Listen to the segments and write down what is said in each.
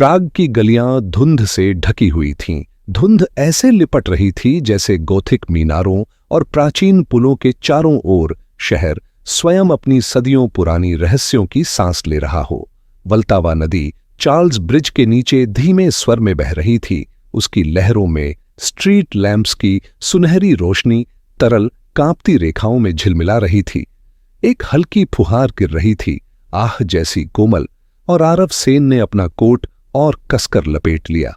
प्राग की गलियां धुंध से ढकी हुई थीं। धुंध ऐसे लिपट रही थी जैसे गोथिक मीनारों और प्राचीन पुलों के चारों ओर शहर स्वयं अपनी सदियों पुरानी रहस्यों की सांस ले रहा हो। वल्तावा नदी चार्ल्स ब्रिज के नीचे धीमे स्वर में बह रही थी। उसकी लहरों में स्ट्रीट लैंप्स की सुनहरी रोशनी तरल कांपती रेखाओं में झिलमिला रही थी। एक हल्की फुहार गिर रही थी, आह जैसी कोमल, और आरव सेन ने अपना कोट और कसकर लपेट लिया।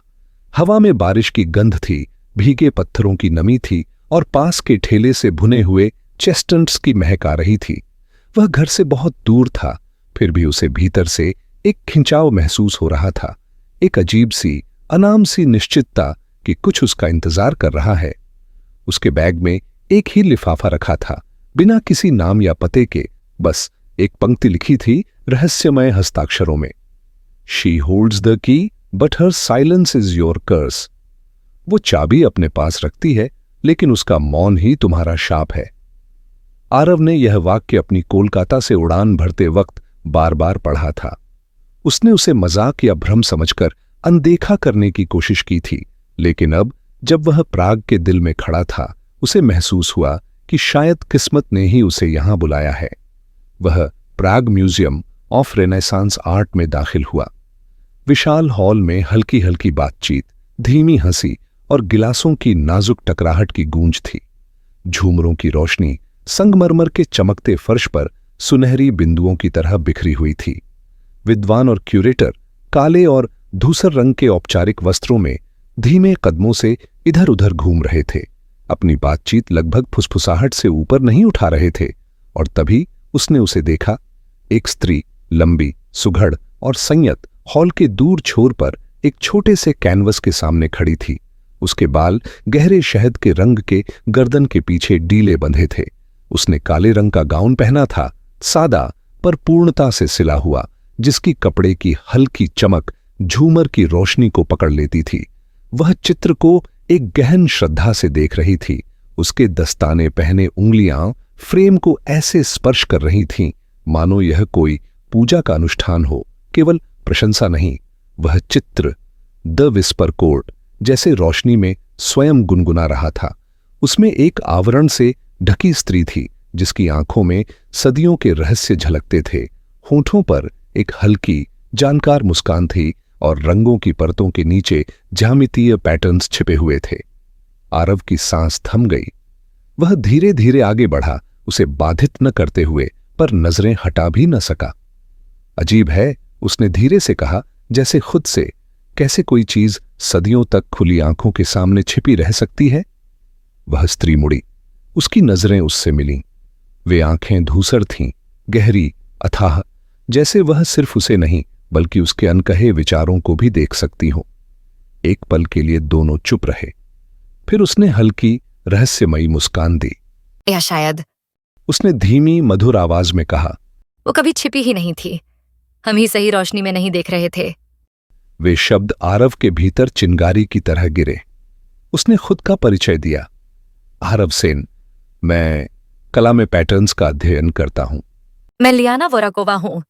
हवा में बारिश की गंध थी, भीगे पत्थरों की नमी थी और पास के ठेले से भुने हुए चेस्टनट्स की महक आ रही थी। वह घर से बहुत दूर था, फिर भी उसे भीतर से एक खिंचाव महसूस हो रहा था, एक अजीब सी अनाम सी निश्चितता कि कुछ उसका इंतजार कर रहा है। उसके बैग में एक ही लिफाफा रखा था, बिना किसी नाम या पते के। बस एक पंक्ति लिखी थी रहस्यमय हस्ताक्षरों में, she holds the key but her silence is your curse. वो चाबी अपने पास रखती है, लेकिन उसका मौन ही तुम्हारा शाप है। आरव ने यह वाक्य अपनी कोलकाता से उड़ान भरते वक्त बार बार पढ़ा था। उसने उसे मजाक या भ्रम समझकर अनदेखा करने की कोशिश की थी, लेकिन अब जब वह प्राग के दिल में खड़ा था, उसे महसूस हुआ कि शायद किस्मत ने ही उसे यहां बुलाया है। वह प्राग म्यूजियम ऑफ रेनेसांस आर्ट में दाखिल हुआ। विशाल हॉल में हल्की हल्की बातचीत, धीमी हंसी और गिलासों की नाजुक टकराहट की गूंज थी। झूमरों की रोशनी संगमरमर के चमकते फर्श पर सुनहरी बिंदुओं की तरह बिखरी हुई थी। विद्वान और क्यूरेटर काले और धूसर रंग के औपचारिक वस्त्रों में धीमे कदमों से इधर उधर घूम रहे थे। अपनी बातचीत लगभग फुसफुसाहट से ऊपर नहीं उठा रहे थे, और तभी उसने उसे देखा। एक स्त्री, लंबी, सुघड़ और संयत, हॉल के दूर छोर पर एक छोटे से कैनवस के सामने खड़ी थी। उसके बाल गहरे शहद के रंग के गर्दन के पीछे डीले बंधे थे। उसने काले रंग का गाउन पहना था, सादा पर पूर्णता से सिला हुआ, जिसकी कपड़े की हल्की चमक झूमर की रोशनी को पकड़ लेती थी। वह चित्र को एक गहन श्रद्धा से देख रही थी। उसके दस्ताने पहने उंगलियां फ्रेम को ऐसे स्पर्श कर रही थीं, मानो यह कोई पूजा का अनुष्ठान हो, केवल प्रशंसा नहीं। वह चित्र द विस्पर कोर्ट जैसे रोशनी में स्वयं गुनगुना रहा था। उसमें एक आवरण से ढकी स्त्री थी, जिसकी आंखों में सदियों के रहस्य झलकते थे। होठों पर एक हल्की जानकार मुस्कान थी और रंगों की परतों के नीचे ज्यामितीय पैटर्न्स छिपे हुए थे। आरव की सांस थम गई। वह धीरे धीरे आगे बढ़ा, उसे बाधित न करते हुए, पर नजरें हटा भी न सका। अजीब है, उसने धीरे से कहा, जैसे खुद से, कैसे कोई चीज सदियों तक खुली आंखों के सामने छिपी रह सकती है। वह स्त्री मुड़ी, उसकी नजरें उससे मिलीं। वे आंखें धूसर थीं, गहरी, अथाह, जैसे वह सिर्फ उसे नहीं बल्कि उसके अनकहे विचारों को भी देख सकती हो। एक पल के लिए दोनों चुप रहे, फिर उसने हल्की रहस्यमयी मुस्कान दी। या शायद, उसने धीमी मधुर आवाज में कहा, वो कभी छिपी ही नहीं थी, हम ही सही रोशनी में नहीं देख रहे थे। वे शब्द आरव के भीतर चिंगारी की तरह गिरे। उसने खुद का परिचय दिया, आरव सेन, मैं कला में पैटर्न्स का अध्ययन करता हूं। मैं लियाना वोराकोवा हूं,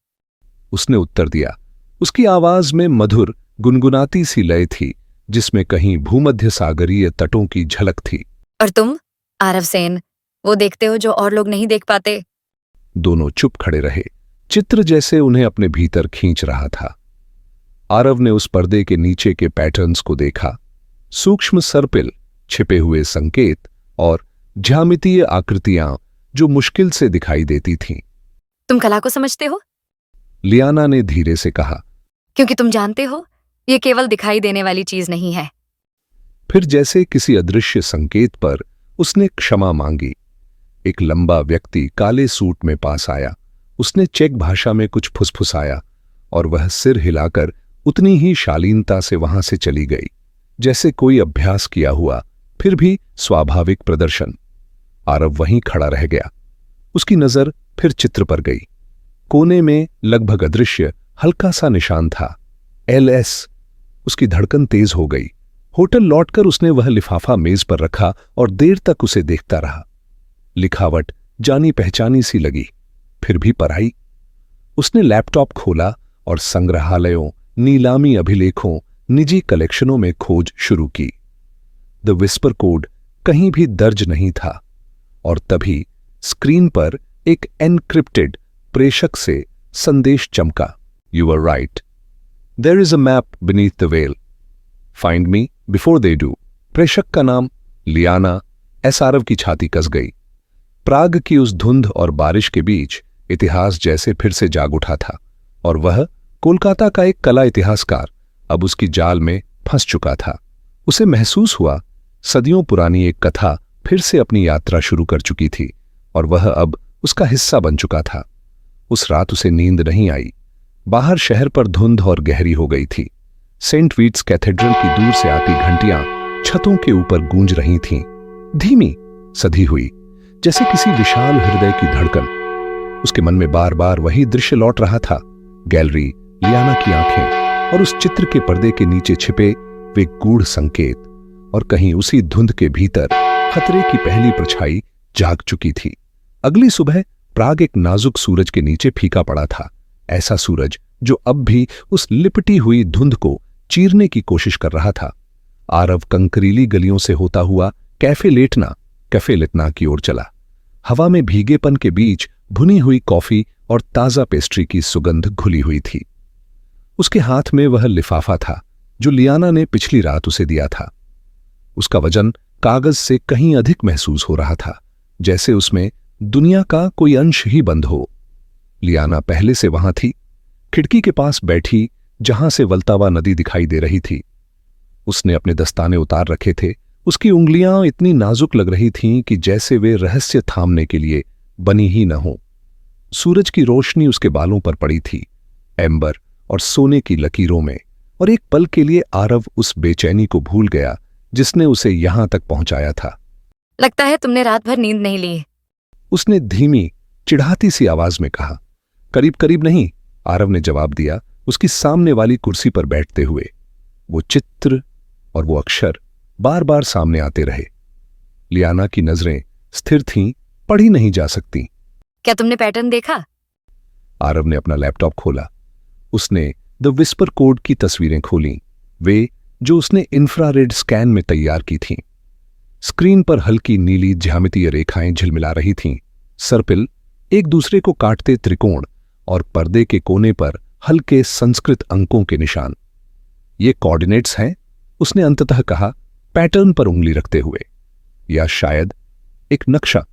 उसने उत्तर दिया। उसकी आवाज में मधुर गुनगुनाती सी लय थी, जिसमें कहीं भूमध्य सागरीय तटों की झलक थी। और तुम, आरव सेन, वो देखते हो जो और लोग नहीं देख पाते। दोनों चुप खड़े रहे, चित्र जैसे उन्हें अपने भीतर खींच रहा था। आरव ने उस पर्दे के नीचे के पैटर्न्स को देखा, सूक्ष्म सर्पिल, छिपे हुए संकेत और ज्यामितीय आकृतियां जो मुश्किल से दिखाई देती थीं। तुम कला को समझते हो? लियाना ने धीरे से कहा, क्योंकि तुम जानते हो, ये केवल दिखाई देने वाली चीज नहीं है। फिर जैसे किसी अदृश्य संकेत पर उसने क्षमा मांगी। एक लंबा व्यक्ति काले सूट में पास आया। उसने चेक भाषा में कुछ फुसफुसाया और वह सिर हिलाकर उतनी ही शालीनता से वहां से चली गई, जैसे कोई अभ्यास किया हुआ, फिर भी स्वाभाविक प्रदर्शन। आरव वहीं खड़ा रह गया। उसकी नजर फिर चित्र पर गई। कोने में लगभग अदृश्य हल्का सा निशान था, LS। उसकी धड़कन तेज हो गई। होटल लौटकर उसने वह लिफाफा मेज पर रखा और देर तक उसे देखता रहा। लिखावट जानी पहचानी सी लगी, फिर भी पराई। उसने लैपटॉप खोला और संग्रहालयों नीलामी अभिलेखों, निजी कलेक्शनों में खोज शुरू की। द विस्पर कोड कहीं भी दर्ज नहीं था और तभी स्क्रीन पर एक एनक्रिप्टेड प्रेषक से संदेश चमका। You are right, there is a map beneath the well, find me before they do. प्रेषक का नाम लियाना। एस आरव की छाती कस गई। प्राग की उस धुंध और बारिश के बीच इतिहास जैसे फिर से जाग उठा था और वह कोलकाता का एक कला इतिहासकार अब उसकी जाल में फंस चुका था। उसे महसूस हुआ सदियों पुरानी एक कथा फिर से अपनी यात्रा शुरू कर चुकी थी और वह अब उसका हिस्सा बन चुका था। उस रात उसे नींद नहीं आई। बाहर शहर पर धुंध और गहरी हो गई थी। सेंट वीट्स कैथेड्रल की दूर से आती घंटियां छतों के ऊपर गूंज रही थीं, धीमी, सधी हुई, जैसे किसी विशाल हृदय की धड़कन। उसके मन में बार बार वही दृश्य लौट रहा था। गैलरी, लियाना की आंखें और उस चित्र के पर्दे के नीचे छिपे वे गूढ़ संकेत। और कहीं उसी धुंध के भीतर खतरे की पहली परछाई जाग चुकी थी। अगली सुबह प्राग एक नाजुक सूरज के नीचे फीका पड़ा था। ऐसा सूरज जो अब भी उस लिपटी हुई धुंध को चीरने की कोशिश कर रहा था। आरव कंकरीली गलियों से होता हुआ कैफे लेटना की ओर चला। हवा में भीगेपन के बीच भुनी हुई कॉफी और ताजा पेस्ट्री की सुगंध घुली हुई थी। उसके हाथ में वह लिफाफा था जो लियाना ने पिछली रात उसे दिया था। उसका वजन कागज से कहीं अधिक महसूस हो रहा था, जैसे उसमें दुनिया का कोई अंश ही बंद हो। लियाना पहले से वहां थी, खिड़की के पास बैठी जहां से वल्तावा नदी दिखाई दे रही थी। उसने अपने दस्ताने उतार रखे थे। उसकी उंगलियां इतनी नाजुक लग रही थीं कि जैसे वे रहस्य थामने के लिए बनी ही न हो। सूरज की रोशनी उसके बालों पर पड़ी थी, एम्बर और सोने की लकीरों में, और एक पल के लिए आरव उस बेचैनी को भूल गया जिसने उसे यहां तक पहुंचाया था। लगता है तुमने रात भर नींद नहीं ली। उसने धीमी, चिढ़ाती सी आवाज में कहा। करीब करीब नहीं, आरव ने जवाब दिया, उसकी सामने वाली कुर्सी पर बैठते हुए। वो चित्र और वो अक्षर बार बार सामने आते रहे। लियाना की नजरें स्थिर थीं, पढ़ी नहीं जा सकती। क्या तुमने पैटर्न देखा? आरव ने अपना लैपटॉप खोला। उसने द विस्पर कोड की तस्वीरें खोलीं, वे जो उसने इंफ्रारेड स्कैन में तैयार की थीं। स्क्रीन पर हल्की नीली ज्यामितीय रेखाएं झिलमिला रही थीं, सर्पिल, एक दूसरे को काटते त्रिकोण, और पर्दे के कोने पर हल्के संस्कृत अंकों के निशान। ये कोऑर्डिनेट्स हैं, उसने अंततः कहा, पैटर्न पर उंगली रखते हुए। या शायद एक नक्शा।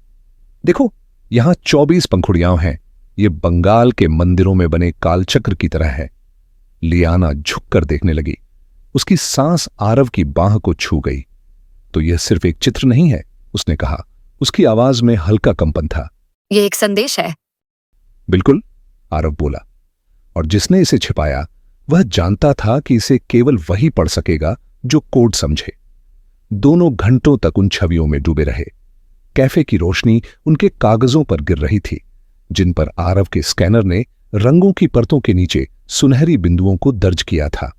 देखो, यहां 24 पंखुड़ियां हैं। ये बंगाल के मंदिरों में बने कालचक्र की तरह है। लियाना झुककर देखने लगी। उसकी सांस आरव की बांह को छू गई। तो यह सिर्फ एक चित्र नहीं है, उसने कहा। उसकी आवाज में हल्का कंपन था। ये एक संदेश है। बिल्कुल, आरव बोला। और जिसने इसे छिपाया वह जानता था कि इसे केवल वही पढ़ सकेगा जो कोड समझे। दोनों घंटों तक उन छवियों में डूबे रहे। कैफे की रोशनी उनके कागजों पर गिर रही थी, जिन पर आरव के स्कैनर ने रंगों की परतों के नीचे सुनहरी बिंदुओं को दर्ज किया था।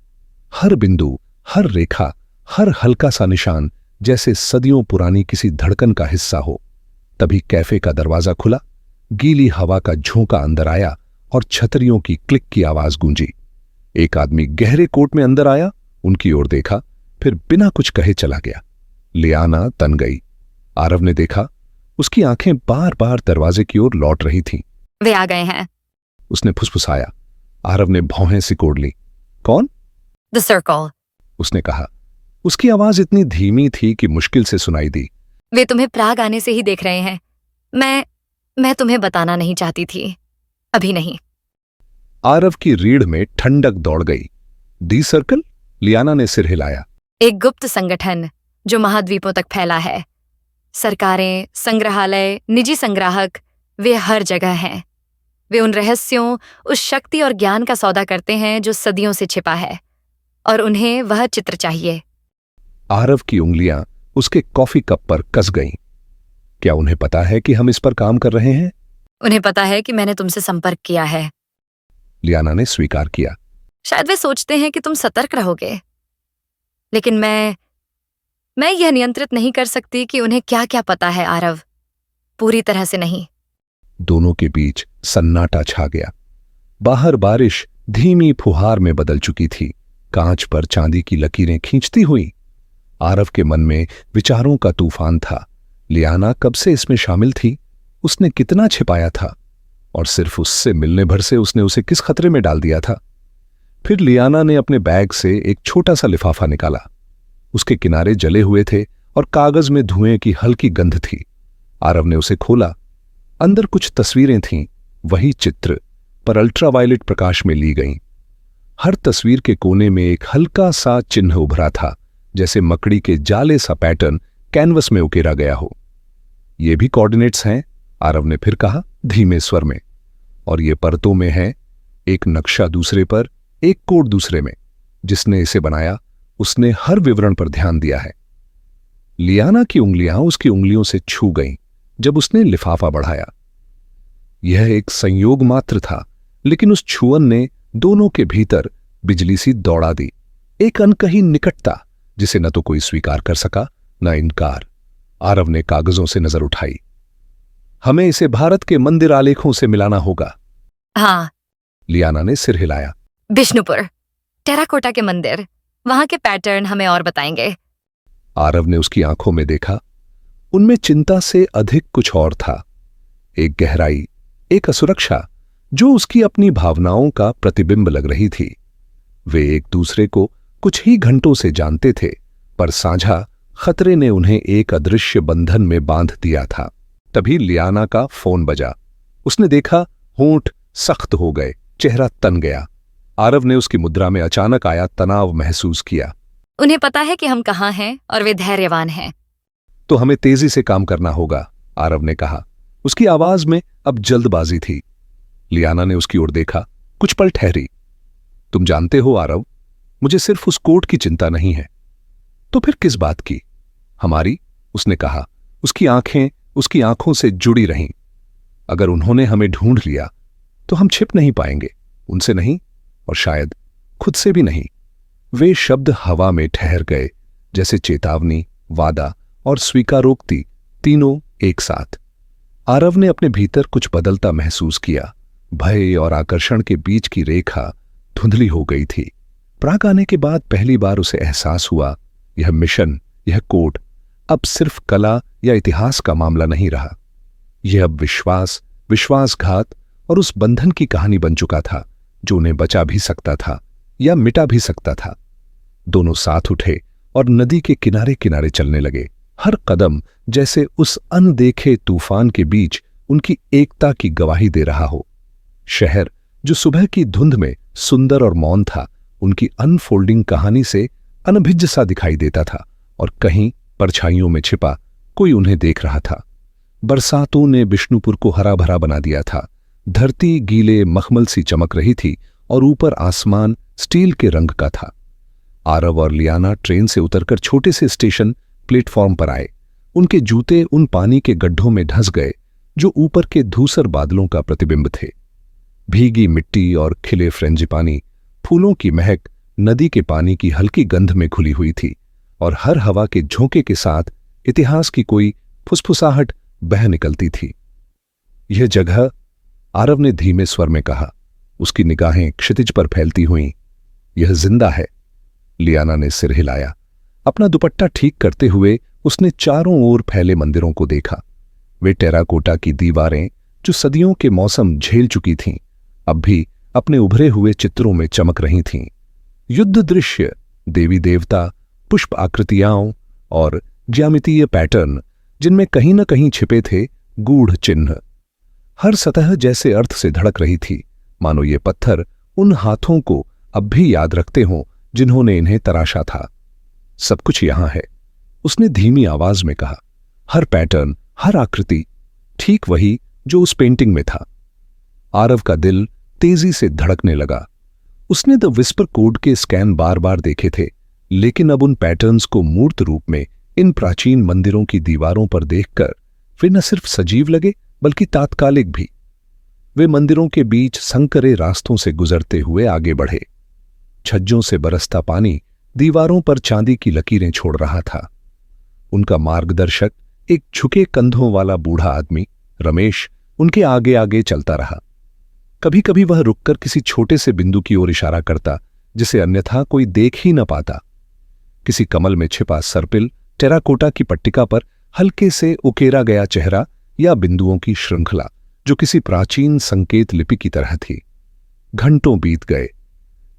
हर बिंदु, हर रेखा, हर हल्का सा निशान जैसे सदियों पुरानी किसी धड़कन का हिस्सा हो। तभी कैफे का दरवाजा खुला, गीली हवा का झोंका अंदर आया और छतरियों की क्लिक की आवाज गूंजी। एक आदमी गहरे कोट में अंदर आया, उनकी ओर देखा, फिर बिना कुछ कहे चला गया। लियाना तन गई। आरव ने देखा, उसकी आंखें बार बार दरवाजे की ओर लौट रही थीं। वे आ गए हैं, उसने फुसफुसाया। आरव ने भौहें सिकोड़ ली। कौन? द सर्कल, उसने कहा। उसकी आवाज इतनी धीमी थी कि मुश्किल से सुनाई दी। वे तुम्हें प्राग आने से ही देख रहे हैं। मैं तुम्हें बताना नहीं चाहती थी, अभी नहीं। आरव की रीढ़ में ठंडक दौड़ गई। The circle? लियाना ने सिर हिलाया। एक गुप्त संगठन जो महाद्वीपों तक फैला है। सरकारें, संग्रहालय, निजी संग्राहक, वे हर जगह हैं। वे उन रहस्यों, उस शक्ति और ज्ञान का सौदा करते हैं जो सदियों से छिपा है, और उन्हें वह चित्र चाहिए। आरव की उंगलियां उसके कॉफी कप पर कस गईं। क्या उन्हें पता है कि हम इस पर काम कर रहे हैं? उन्हें पता है कि मैंने तुमसे संपर्क किया है। लियाना ने स्वीकार किया। शायद वे सोचते हैं कि तुम सतर्क रहोगे, लेकिन मैं यह नियंत्रित नहीं कर सकती कि उन्हें क्या क्या पता है। आरव, पूरी तरह से नहीं। दोनों के बीच सन्नाटा छा गया। बाहर बारिश धीमी फुहार में बदल चुकी थी, कांच पर चांदी की लकीरें खींचती हुई। आरव के मन में विचारों का तूफान था। लियाना कब से इसमें शामिल थी? उसने कितना छिपाया था? और सिर्फ उससे मिलने भर से उसने उसे किस खतरे में डाल दिया था? फिर लियाना ने अपने बैग से एक छोटा सा लिफाफा निकाला। उसके किनारे जले हुए थे और कागज में धुएं की हल्की गंध थी। आरव ने उसे खोला। अंदर कुछ तस्वीरें थीं, वही चित्र, पर अल्ट्रावायलेट प्रकाश में ली गईं। हर तस्वीर के कोने में एक हल्का सा चिन्ह उभरा था, जैसे मकड़ी के जाले सा पैटर्न कैनवस में उकेरा गया हो। ये भी कोऑर्डिनेट्स हैं, आरव ने फिर कहा धीमे स्वर में। और ये परतों में है, एक नक्शा दूसरे पर, एक कोड दूसरे में। जिसने इसे बनाया उसने हर विवरण पर ध्यान दिया है। लियाना की उंगलियां उसकी उंगलियों से छू गईं जब उसने लिफाफा बढ़ाया। यह एक संयोग मात्र था, लेकिन उस छुअन ने दोनों के भीतर बिजली सी दौड़ा दी। एक अनकही निकटता, जिसे न तो कोई स्वीकार कर सका न इनकार। आरव ने कागजों से नजर उठाई। हमें इसे भारत के मंदिर आलेखों से मिलाना होगा। हाँ, लियाना ने सिर हिलाया। बिष्णुपुर, टेराकोटा के मंदिर, वहां के पैटर्न हमें और बताएंगे। आरव ने उसकी आंखों में देखा। उनमें चिंता से अधिक कुछ और था। एक गहराई, एक असुरक्षा, जो उसकी अपनी भावनाओं का प्रतिबिंब लग रही थी। वे एक दूसरे को कुछ ही घंटों से जानते थे, पर साझा खतरे ने उन्हें एक अदृश्य बंधन में बांध दिया था। तभी लियाना का फोन बजा। उसने देखा, होंठ सख्त हो गए, चेहरा तन गया। आरव ने उसकी मुद्रा में अचानक आया तनाव महसूस किया। उन्हें पता है कि हम कहाँ हैं और वे धैर्यवान हैं। तो हमें तेजी से काम करना होगा, आरव ने कहा। उसकी आवाज में अब जल्दबाजी थी। लियाना ने उसकी ओर देखा, कुछ पल ठहरी। तुम जानते हो आरव, मुझे सिर्फ उस कोट की चिंता नहीं है। तो फिर किस बात की? हमारी, उसने कहा। उसकी आंखों से जुड़ी रहीं। अगर उन्होंने हमें ढूंढ लिया तो हम छिप नहीं पाएंगे, उनसे नहीं और शायद खुद से भी नहीं। वे शब्द हवा में ठहर गए, जैसे चेतावनी, वादा और स्वीकारोक्ति, तीनों एक साथ। आरव ने अपने भीतर कुछ बदलता महसूस किया। भय और आकर्षण के बीच की रेखा धुंधली हो गई थी। प्राग आने के बाद पहली बार उसे एहसास हुआ, यह मिशन, यह कोड अब सिर्फ कला या इतिहास का मामला नहीं रहा। यह अब विश्वास, विश्वासघात और उस बंधन की कहानी बन चुका था, जो उन्हें बचा भी सकता था या मिटा भी सकता था। दोनों साथ उठे और नदी के किनारे किनारे चलने लगे। हर कदम जैसे उस अनदेखे तूफान के बीच उनकी एकता की गवाही दे रहा हो। शहर, जो सुबह की धुंध में सुंदर और मौन था, उनकी अनफोल्डिंग कहानी से अनभिज्ज सा दिखाई देता था। और कहीं परछाइयों में छिपा कोई उन्हें देख रहा था। बरसातों ने विष्णुपुर को हरा भरा बना दिया था। धरती गीले मखमल सी चमक रही थी और ऊपर आसमान स्टील के रंग का था। आरव और लियाना ट्रेन से उतरकर छोटे से स्टेशन प्लेटफॉर्म पर आए। उनके जूते उन पानी के गड्ढों में धंस गए जो ऊपर के धूसर बादलों का प्रतिबिंब थे। भीगी मिट्टी और खिले फ्रेंजिपानी, फूलों की महक नदी के पानी की हल्की गंध में घुली हुई थी और हर हवा के झोंके के साथ इतिहास की कोई फुसफुसाहट बह निकलती थी। यह जगह, आरव ने धीमे स्वर में कहा, उसकी निगाहें क्षितिज पर फैलती हुईं, यह जिंदा है। लियाना ने सिर हिलाया। अपना दुपट्टा ठीक करते हुए उसने चारों ओर फैले मंदिरों को देखा। वे टेराकोटा की दीवारें, जो सदियों के मौसम झेल चुकी थीं, अब भी अपने उभरे हुए चित्रों में चमक रही थीं। युद्ध दृश्य, देवी देवता, पुष्प आकृतियां और ज्यामितीय पैटर्न, जिनमें कहीं न कहीं छिपे थे गूढ़ चिन्ह। हर सतह जैसे अर्थ से धड़क रही थी, मानो ये पत्थर उन हाथों को अब भी याद रखते हों जिन्होंने इन्हें तराशा था। सब कुछ यहां है, उसने धीमी आवाज में कहा। हर पैटर्न, हर आकृति, ठीक वही जो उस पेंटिंग में था। आरव का दिल तेजी से धड़कने लगा। उसने द विस्पर कोड के स्कैन बार बार देखे थे, लेकिन अब उन पैटर्न्स को मूर्त रूप में इन प्राचीन मंदिरों की दीवारों पर देखकर वे न सिर्फ सजीव लगे बल्कि तात्कालिक भी। वे मंदिरों के बीच संकरे रास्तों से गुजरते हुए आगे बढ़े। छज्जों से बरसता पानी दीवारों पर चांदी की लकीरें छोड़ रहा था। उनका मार्गदर्शक, एक झुके कंधों वाला बूढ़ा आदमी, रमेश, उनके आगे आगे चलता रहा। कभी कभी वह रुककर किसी छोटे से बिंदु की ओर इशारा करता जिसे अन्यथा कोई देख ही न पाता। किसी कमल में छिपा सर्पिल, टेराकोटा की पट्टिका पर हल्के से उकेरा गया चेहरा या बिंदुओं की श्रृंखला जो किसी प्राचीन संकेत लिपि की तरह थी। घंटों बीत गए।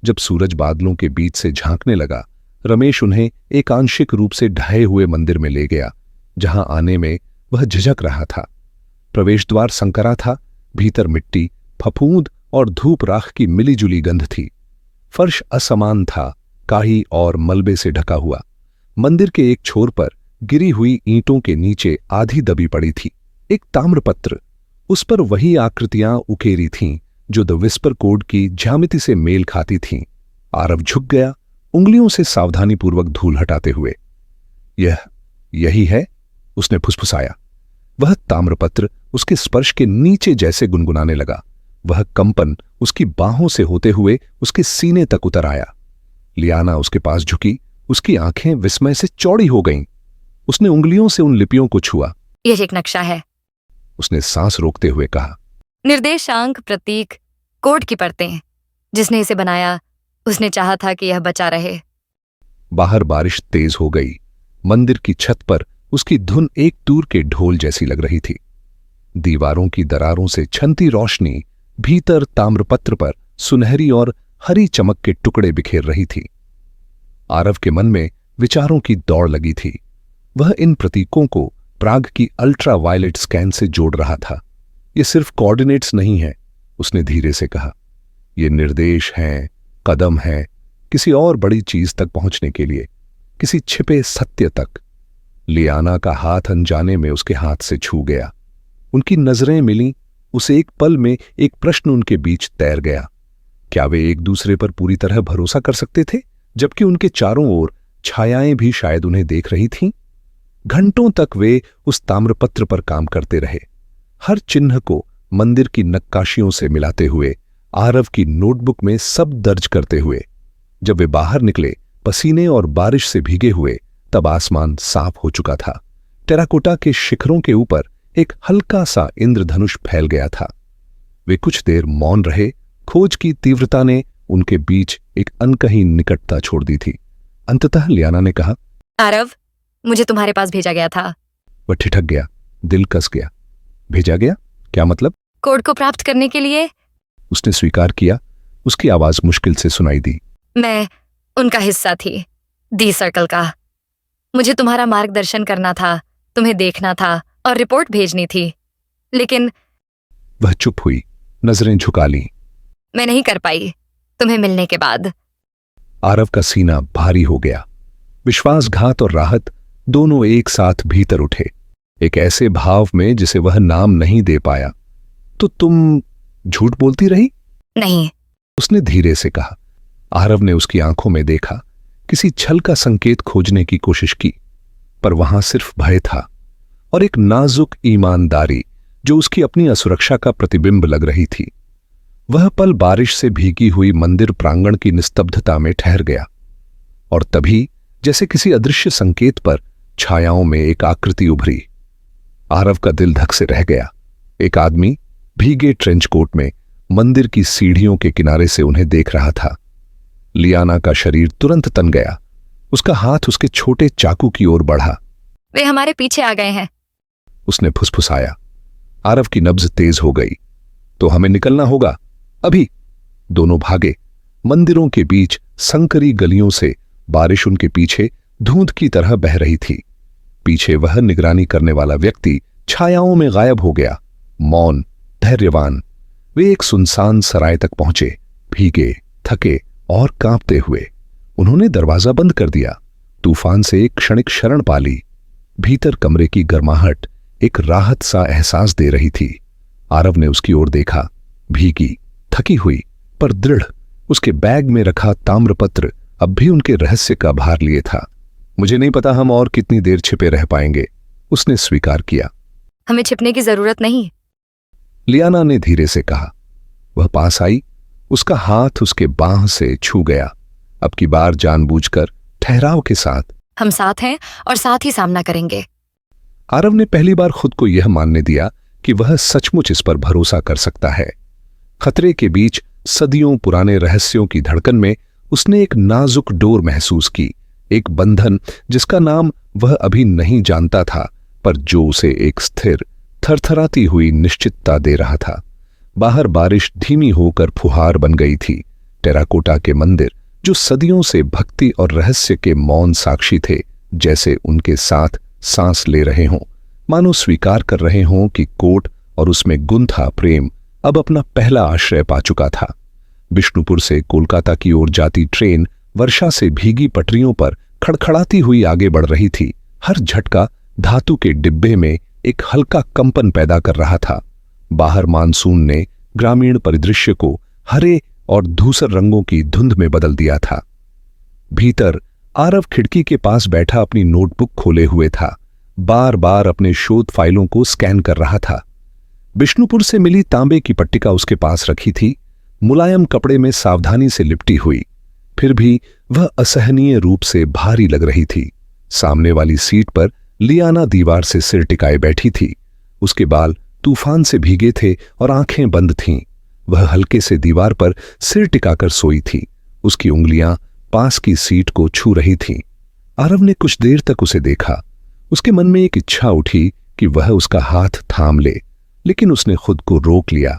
जब सूरज बादलों के बीच से झांकने लगा, रमेश उन्हें एक आंशिक रूप से ढहे हुए मंदिर में ले गया, जहां आने में वह झिझक रहा था। प्रवेश द्वार संकरा था, भीतर मिट्टी, फफूंद और धूप राख की मिलीजुली गंध थी। फर्श असमान था, काई और मलबे से ढका हुआ। मंदिर के एक छोर पर गिरी हुई ईंटों के नीचे आधी दबी पड़ी थी एक ताम्रपत्र। उस पर वही आकृतियां उकेरी थीं जो द विस्पर कोड की ज्यामिति से मेल खाती थीं। आरव झुक गया, उंगलियों से सावधानीपूर्वक धूल हटाते हुए। यही है, उसने फुसफुसाया। वह ताम्रपत्र उसके स्पर्श के नीचे जैसे गुनगुनाने लगा। वह कंपन उसकी बाहों से होते हुए उसके सीने तक उतर आया। लियाना उसके पास झुकी, उसकी आंखें विस्मय से चौड़ी हो गईं। उसने उंगलियों से उन लिपियों को छुआ। यह एक नक्शा है, उसने सांस रोकते हुए कहा। निर्देशांक, प्रतीक, कोड की परतें। जिसने इसे बनाया उसने चाहा था कि यह बचा रहे। बाहर बारिश तेज हो गई। मंदिर की छत पर उसकी धुन एक दूर के ढोल जैसी लग रही थी। दीवारों की दरारों से छनती रोशनी भीतर ताम्रपत्र पर सुनहरी और हरी चमक के टुकड़े बिखेर रही थी। आरव के मन में विचारों की दौड़ लगी थी। वह इन प्रतीकों को प्राग की अल्ट्रा वायलेट स्कैन से जोड़ रहा था। ये सिर्फ कोऑर्डिनेट्स नहीं है, उसने धीरे से कहा। ये निर्देश हैं, कदम हैं, किसी और बड़ी चीज तक पहुंचने के लिए, किसी छिपे सत्य तक। लियाना का हाथ अनजाने में उसके हाथ से छू गया। उनकी नजरें मिलीं। उस एक पल में एक प्रश्न उनके बीच तैर गया। क्या वे एक दूसरे पर पूरी तरह भरोसा कर सकते थे, जबकि उनके चारों ओर छायाएं भी शायद उन्हें देख रही थीं? घंटों तक वे उस ताम्रपत्र पर काम करते रहे, हर चिन्ह को मंदिर की नक्काशियों से मिलाते हुए, आरव की नोटबुक में सब दर्ज करते हुए। जब वे बाहर निकले, पसीने और बारिश से भीगे हुए, तब आसमान साफ हो चुका था। टेराकोटा के शिखरों के ऊपर एक हल्का सा इंद्रधनुष फैल गया था। वे कुछ देर मौन रहे। खोज की तीव्रता ने उनके बीच एक अनकही निकटता छोड़ दी थी। अंततः लियाना ने कहा, आरव, मुझे तुम्हारे पास भेजा गया था। वह ठिठक गया, दिल कस गया। भेजा गया? क्या मतलब? कोड को प्राप्त करने के लिए। उसने स्वीकार किया। उसकी आवाज मुश्किल से सुनाई दी। मैं उनका हिस्सा थी, दी सर्कल का। मुझे तुम्हारा मार्गदर्शन करना था, तुम्हें देखना था और रिपोर्ट भेजनी थी, लेकिन वह चुप हुई, नजरें झुका लीं। मैं नहीं कर पाई तुम्हें मिलने के बाद। आरव का सीना भारी हो गया। विश्वासघात और राहत दोनों एक साथ भीतर उठे, एक ऐसे भाव में जिसे वह नाम नहीं दे पाया। तो तुम झूठ बोलती रही? नहीं, उसने धीरे से कहा। आरव ने उसकी आंखों में देखा, किसी छल का संकेत खोजने की कोशिश की, पर वहां सिर्फ भय था और एक नाजुक ईमानदारी जो उसकी अपनी असुरक्षा का प्रतिबिंब लग रही थी। वह पल बारिश से भीगी हुई मंदिर प्रांगण की निस्तब्धता में ठहर गया, और तभी जैसे किसी अदृश्य संकेत पर छायाओं में एक आकृति उभरी। आरव का दिल धक से रह गया। एक आदमी भीगे ट्रेंच कोट में मंदिर की सीढ़ियों के किनारे से उन्हें देख रहा था। लियाना का शरीर तुरंत तन गया। उसका हाथ उसके छोटे चाकू की ओर बढ़ा। वे हमारे पीछे आ गए हैं, उसने फुसफुसाया। आरव की नब्ज तेज हो गई। तो हमें निकलना होगा अभी। दोनों भागे। मंदिरों के बीच संकरी गलियों से बारिश उनके पीछे धूंध की तरह बह रही थी। पीछे वह निगरानी करने वाला व्यक्ति छायाओं में गायब हो गया, मौन, धैर्यवान। वे एक सुनसान सराय तक पहुंचे, भीगे, थके और कांपते हुए। उन्होंने दरवाजा बंद कर दिया। तूफान से एक क्षणिक शरण पा ली। भीतर कमरे की गर्माहट एक राहत सा एहसास दे रही थी। आरव ने उसकी ओर देखा, भीगी, थकी हुई पर दृढ़। उसके बैग में रखा ताम्रपत्र अब भी उनके रहस्य का भार लिए था। मुझे नहीं पता हम और कितनी देर छिपे रह पाएंगे, उसने स्वीकार किया। हमें छिपने की जरूरत नहीं, लियाना ने धीरे से कहा। वह पास आई, उसका हाथ उसके बांह से छू गया। अब की बार जानबूझकर, ठहराव के साथ। हम साथ हैं और साथ ही सामना करेंगे। आरव ने पहली बार खुद को यह मानने दिया कि वह सचमुच इस पर भरोसा कर सकता है। खतरे के बीच सदियों पुराने रहस्यों की धड़कन में उसने एक नाजुक डोर महसूस की, एक बंधन जिसका नाम वह अभी नहीं जानता था, पर जो उसे एक स्थिर, थरथराती हुई निश्चितता दे रहा था। बाहर बारिश धीमी होकर फुहार बन गई थी। टेराकोटा के मंदिर, जो सदियों से भक्ति और रहस्य के मौन साक्षी थे, जैसे उनके साथ सांस ले रहे हों, मानो स्वीकार कर रहे हों कि कोट और उसमें गुंथा प्रेम अब अपना पहला आश्रय पा चुका था। बिष्णुपुर से कोलकाता की ओर जाती ट्रेन वर्षा से भीगी पटरियों पर खड़खड़ाती हुई आगे बढ़ रही थी। हर झटका धातु के डिब्बे में एक हल्का कंपन पैदा कर रहा था। बाहर मानसून ने ग्रामीण परिदृश्य को हरे और धूसर रंगों की धुंध में बदल दिया था। भीतर आरव खिड़की के पास बैठा अपनी नोटबुक खोले हुए था, बार बार अपने शोध फाइलों को स्कैन कर रहा था। बिष्णुपुर से मिली तांबे की पट्टिका उसके पास रखी थी, मुलायम कपड़े में सावधानी से लिपटी हुई, फिर भी वह असहनीय रूप से भारी लग रही थी। सामने वाली सीट पर लियाना दीवार से सिर टिकाए बैठी थी। उसके बाल तूफान से भीगे थे और आंखें बंद थीं। वह हल्के से दीवार पर सिर टिकाकर सोई थी। उसकी उंगलियां पास की सीट को छू रही थीं। आरव ने कुछ देर तक उसे देखा। उसके मन में एक इच्छा उठी कि वह उसका हाथ थाम ले, लेकिन उसने खुद को रोक लिया।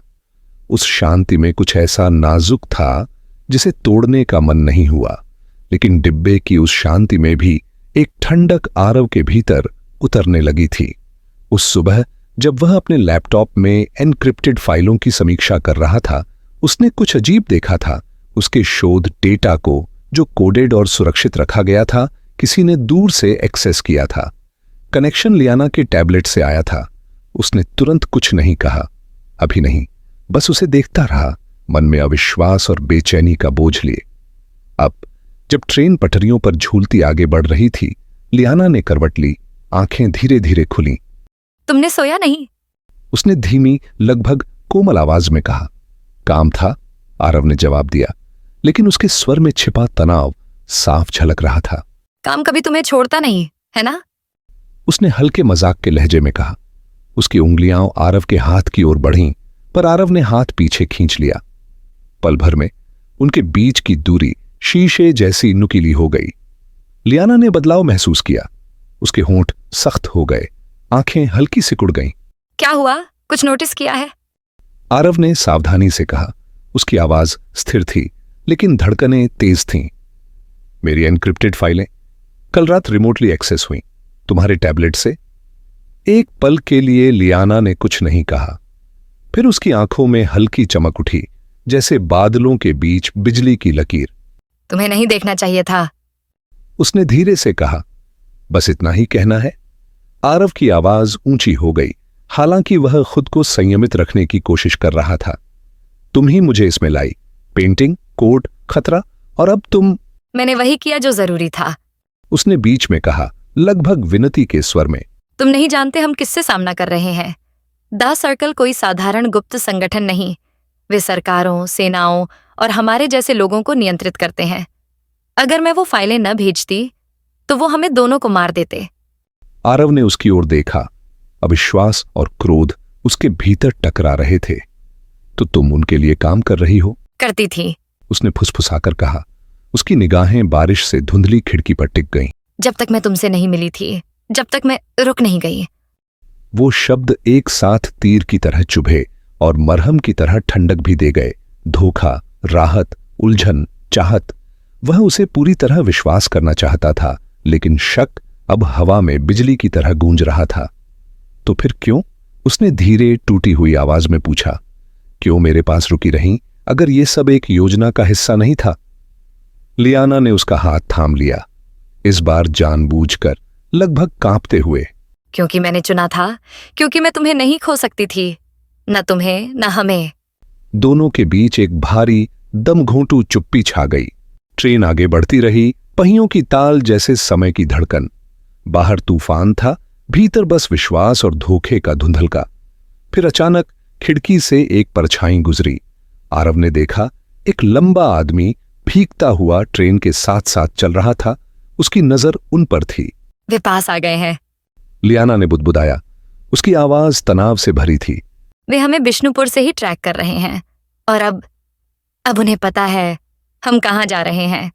उस शांति में कुछ ऐसा नाजुक था जिसे तोड़ने का मन नहीं हुआ, लेकिन डिब्बे की उस शांति में भी एक ठंडक आरव के भीतर उतरने लगी थी। उस सुबह जब वह अपने लैपटॉप में एनक्रिप्टेड फाइलों की समीक्षा कर रहा था, उसने कुछ अजीब देखा था। उसके शोध डेटा को, जो कोडेड और सुरक्षित रखा गया था, किसी ने दूर से एक्सेस किया था। कनेक्शन लियाना के टैबलेट से आया था। उसने तुरंत कुछ नहीं कहा, अभी नहीं, बस उसे देखता रहा, मन में अविश्वास और बेचैनी का बोझ लिए। अब जब ट्रेन पटरियों पर झूलती आगे बढ़ रही थी, लियाना ने करवट ली, आंखें धीरे धीरे खुलीं। तुमने सोया नहीं? उसने धीमी, लगभग कोमल आवाज में कहा। काम था, आरव ने जवाब दिया, लेकिन उसके स्वर में छिपा तनाव साफ झलक रहा था। काम कभी तुम्हें छोड़ता नहीं, है ना? उसने हल्के मजाक के लहजे में कहा। उसकी उंगलियां आरव के हाथ की ओर बढ़ीं, पर आरव ने हाथ पीछे खींच लिया। पल भर में उनके बीच की दूरी शीशे जैसी नुकीली हो गई। लियाना ने बदलाव महसूस किया। उसके होंठ सख्त हो गए, आंखें हल्की सिकुड़ गईं। क्या हुआ? कुछ नोटिस किया है? आरव ने सावधानी से कहा। उसकी आवाज स्थिर थी, लेकिन धड़कनें तेज थीं। मेरी एनक्रिप्टेड फाइलें कल रात रिमोटली एक्सेस हुई, तुम्हारे टैबलेट से। एक पल के लिए लियाना ने कुछ नहीं कहा, फिर उसकी आंखों में हल्की चमक उठी, जैसे बादलों के बीच बिजली की लकीर। तुम्हें नहीं देखना चाहिए था, उसने धीरे से कहा। बस इतना ही कहना है? आरव की आवाज ऊंची हो गई, हालांकि वह खुद को संयमित रखने की कोशिश कर रहा था। तुम ही मुझे इसमें लाई, पेंटिंग, कोड, खतरा, और अब तुम। मैंने वही किया जो जरूरी था, उसने बीच में कहा, लगभग विनती के स्वर में। तुम नहीं जानते हम किससे सामना कर रहे हैं। द सर्कल कोई साधारण गुप्त संगठन नहीं। वे सरकारों, सेनाओं और हमारे जैसे लोगों को नियंत्रित करते हैं। अगर मैं वो फाइलें न भेजती तो वो हमें दोनों को मार देते। आरव ने उसकी ओर देखा। अविश्वास और क्रोध उसके भीतर टकरा रहे थे। तो तुम उनके लिए काम कर रही हो? करती थी, उसने फुसफुसाकर कहा। उसकी निगाहें बारिश से धुंधली खिड़की पर टिक गईं। जब तक मैं तुमसे नहीं मिली थी, जब तक मैं रुक नहीं गई। वो शब्द एक साथ तीर की तरह चुभे और मरहम की तरह ठंडक भी दे गए। धोखा, राहत, उलझन, चाहत। वह उसे पूरी तरह विश्वास करना चाहता था, लेकिन शक अब हवा में बिजली की तरह गूंज रहा था। तो फिर क्यों? उसने धीरे टूटी हुई आवाज में पूछा। क्यों मेरे पास रुकी रहीं, अगर ये सब एक योजना का हिस्सा नहीं था? लियाना ने उसका हाथ थाम लिया, इस बार जानबूझकर, लगभग कांपते हुए। क्योंकि मैंने चुना था, क्योंकि मैं तुम्हें नहीं खो सकती थी, न तुम्हें न हमें। दोनों के बीच एक भारी दमघोंटू चुप्पी छा गई। ट्रेन आगे बढ़ती रही, पहियों की ताल जैसे समय की धड़कन। बाहर तूफान था, भीतर बस विश्वास और धोखे का धुंधलका। फिर अचानक खिड़की से एक परछाई गुजरी। आरव ने देखा, एक लंबा आदमी भीगता हुआ ट्रेन के साथ साथ चल रहा था। उसकी नजर उन पर थी। वे पास आ गए हैं, लियाना ने बुदबुदाया। उसकी आवाज तनाव से भरी थी। वे हमें बिष्णुपुर से ही ट्रैक कर रहे हैं और अब उन्हें पता है हम कहाँ जा रहे हैं।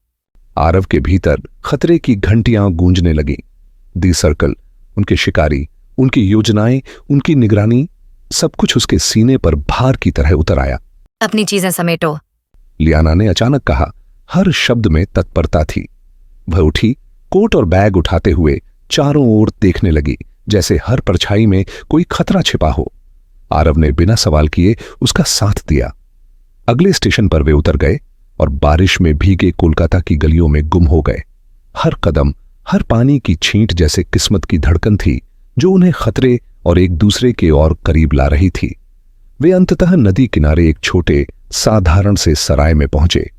आरव के भीतर खतरे की घंटियां गूंजने लगीं। दी सर्कल, उनके शिकारी, उनकी योजनाएं, उनकी निगरानी, सब कुछ उसके सीने पर भार की तरह उतर आया। अपनी चीजें समेटो, लियाना ने अचानक कहा। हर शब्द में तत्परता थी। वह उठी, कोट और बैग उठाते हुए चारों ओर देखने लगी, जैसे हर परछाई में कोई खतरा छिपा हो। आरव ने बिना सवाल किए उसका साथ दिया। अगले स्टेशन पर वे उतर गए और बारिश में भीगे कोलकाता की गलियों में गुम हो गए। हर कदम, हर पानी की छींट जैसे किस्मत की धड़कन थी जो उन्हें खतरे और एक दूसरे के और करीब ला रही थी। वे अंततः नदी किनारे एक छोटे साधारण से सराय में पहुंचे।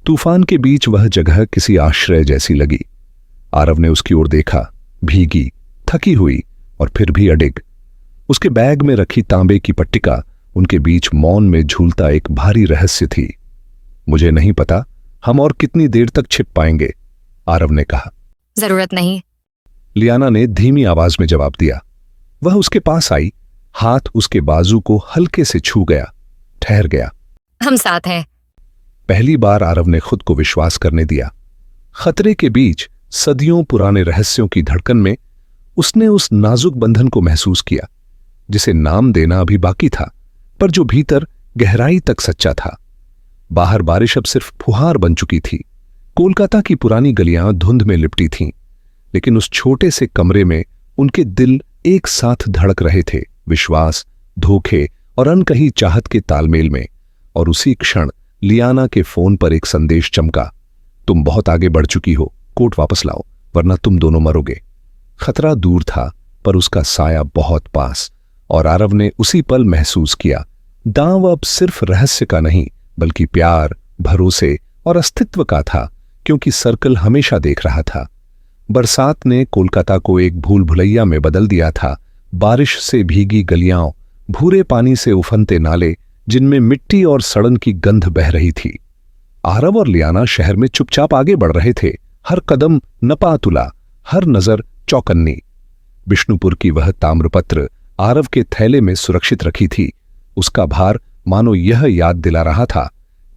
तूफान के बीच वह जगह किसी आश्रय जैसी लगी। आरव ने उसकी ओर देखा, भीगी, थकी हुई और फिर भी अडिग। उसके बैग में रखी तांबे की पट्टिका उनके बीच मौन में झूलता एक भारी रहस्य थी। मुझे नहीं पता हम और कितनी देर तक छिप पाएंगे, आरव ने कहा। जरूरत नहीं, लियाना ने धीमी आवाज में जवाब दिया। वह उसके पास आई, हाथ उसके बाजू को हल्के से छू गया, ठहर गया। हम साथ हैं। पहली बार आरव ने खुद को विश्वास करने दिया। खतरे के बीच सदियों पुराने रहस्यों की धड़कन में उसने उस नाजुक बंधन को महसूस किया जिसे नाम देना अभी बाकी था, पर जो भीतर गहराई तक सच्चा था। बाहर बारिश अब सिर्फ फुहार बन चुकी थी। कोलकाता की पुरानी गलियां धुंध में लिपटी थीं, लेकिन उस छोटे से कमरे में उनके दिल एक साथ धड़क रहे थे, विश्वास, धोखे और अनकही चाहत के तालमेल में। और उसी क्षण लियाना के फोन पर एक संदेश चमका। तुम बहुत आगे बढ़ चुकी हो, कोट वापस लाओ वरना तुम दोनों मरोगे। खतरा दूर था, पर उसका साया बहुत पास, और आरव ने उसी पल महसूस किया, दांव अब सिर्फ रहस्य का नहीं बल्कि प्यार, भरोसे और अस्तित्व का था, क्योंकि सर्कल हमेशा देख रहा था। बरसात ने कोलकाता को एक भूल भुलैया में बदल दिया था। बारिश से भीगी गलियां, भूरे पानी से उफनते नाले जिनमें मिट्टी और सड़न की गंध बह रही थी। आरव और लियाना शहर में चुपचाप आगे बढ़ रहे थे, हर कदम नपातुला, हर नजर चौकन्नी। विष्णुपुर की वह ताम्रपत्र आरव के थैले में सुरक्षित रखी थी। उसका भार मानो यह याद दिला रहा था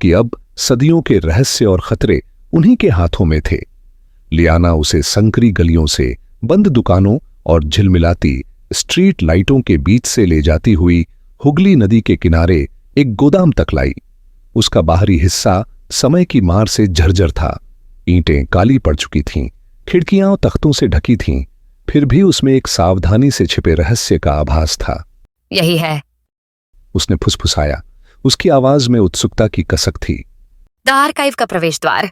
कि अब सदियों के रहस्य और खतरे उन्हीं के हाथों में थे। लियाना उसे संकरी गलियों से, बंद दुकानों और झिलमिलाती स्ट्रीट लाइटों के बीच से ले जाती हुई हुगली नदी के किनारे एक गोदाम तक लाई। उसका बाहरी हिस्सा समय की मार से झरझर था। ईंटें काली पड़ चुकी थीं, खिड़कियां तख्तों से ढकी थीं, फिर भी उसमें एक सावधानी से छिपे रहस्य का आभास था। यही है, उसने फुसफुसाया। उसकी आवाज में उत्सुकता की कसक थी। द आर्काइव का प्रवेश द्वार।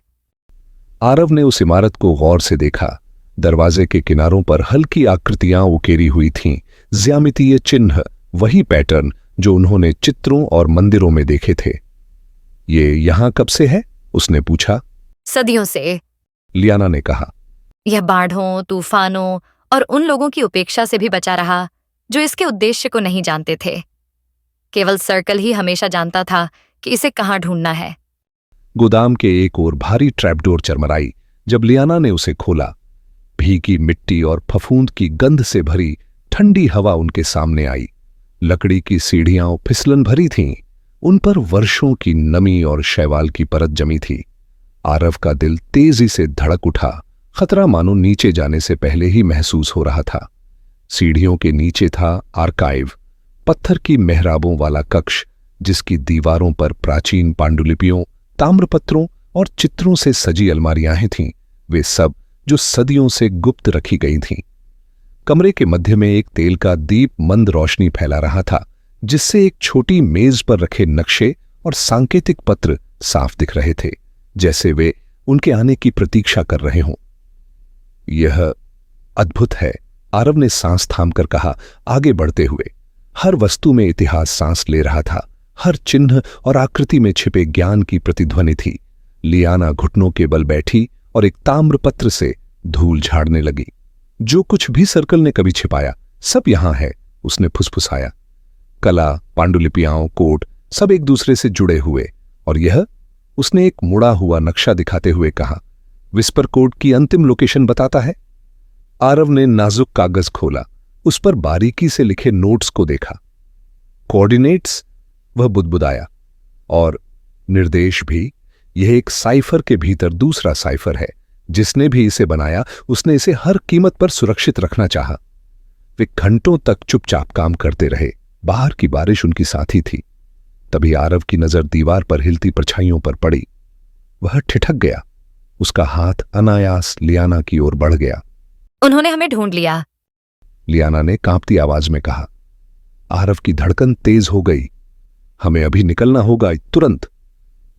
आरव ने उस इमारत को गौर से देखा। दरवाजे के किनारों पर हल्की आकृतियां उकेरी हुई थीं, ज्यामितीय चिन्ह, वही पैटर्न जो उन्होंने चित्रों और मंदिरों में देखे थे। ये यहां कब से है? उसने पूछा। सदियों से, लियाना ने कहा। यह बाढ़ों, तूफानों और उन लोगों की उपेक्षा से भी बचा रहा जो इसके उद्देश्य को नहीं जानते थे। केवल सर्कल ही हमेशा जानता था कि इसे कहां ढूंढना है। गोदाम के एक ओर भारी ट्रैपडोर चरमराई। जब लियाना ने उसे खोला, भीगी मिट्टी और फफूंद की गंध से भरी ठंडी हवा उनके सामने आई। लकड़ी की सीढ़ियां फिसलन भरी थीं, उन पर वर्षों की नमी और शैवाल की परत जमी थी। आरव का दिल तेजी से धड़क उठा। खतरा मानो नीचे जाने से पहले ही महसूस हो रहा था। सीढ़ियों के नीचे था आर्काइव, पत्थर की मेहराबों वाला कक्ष, जिसकी दीवारों पर प्राचीन पांडुलिपियों, ताम्रपत्रों और चित्रों से सजी अलमारियां थीं, वे सब जो सदियों से गुप्त रखी गई थीं। कमरे के मध्य में एक तेल का दीप मंद रोशनी फैला रहा था, जिससे एक छोटी मेज पर रखे नक्शे और सांकेतिक पत्र साफ दिख रहे थे, जैसे वे उनके आने की प्रतीक्षा कर रहे हों। यह अद्भुत है, आरव ने सांस थामकर कहा, आगे बढ़ते हुए। हर वस्तु में इतिहास सांस ले रहा था, हर चिन्ह और आकृति में छिपे ज्ञान की प्रतिध्वनि थी। लियाना घुटनों के बल बैठी और एक ताम्रपत्र से धूल झाड़ने लगी। जो कुछ भी सर्कल ने कभी छिपाया, सब यहां है, उसने फुसफुसाया। कला, पांडुलिपियां, कोड, सब एक दूसरे से जुड़े हुए। और यह, उसने एक मुड़ा हुआ नक्शा दिखाते हुए कहा, विस्पर कोड की अंतिम लोकेशन बताता है। आरव ने नाजुक कागज खोला, उस पर बारीकी से लिखे नोट्स को देखा। कोऑर्डिनेट्स, वह बुदबुदाया, और निर्देश भी। यह एक साइफर के भीतर दूसरा साइफर है। जिसने भी इसे बनाया उसने इसे हर कीमत पर सुरक्षित रखना चाहा। वे घंटों तक चुपचाप काम करते रहे। बाहर की बारिश उनकी साथी थी। तभी आरव की नजर दीवार पर हिलती परछाइयों पर पड़ी। वह ठिठक गया। उसका हाथ अनायास लियाना की ओर बढ़ गया। उन्होंने हमें ढूंढ लिया, लियाना ने कांपती आवाज में कहा। आरव की धड़कन तेज हो गई। हमें अभी निकलना होगा, तुरंत।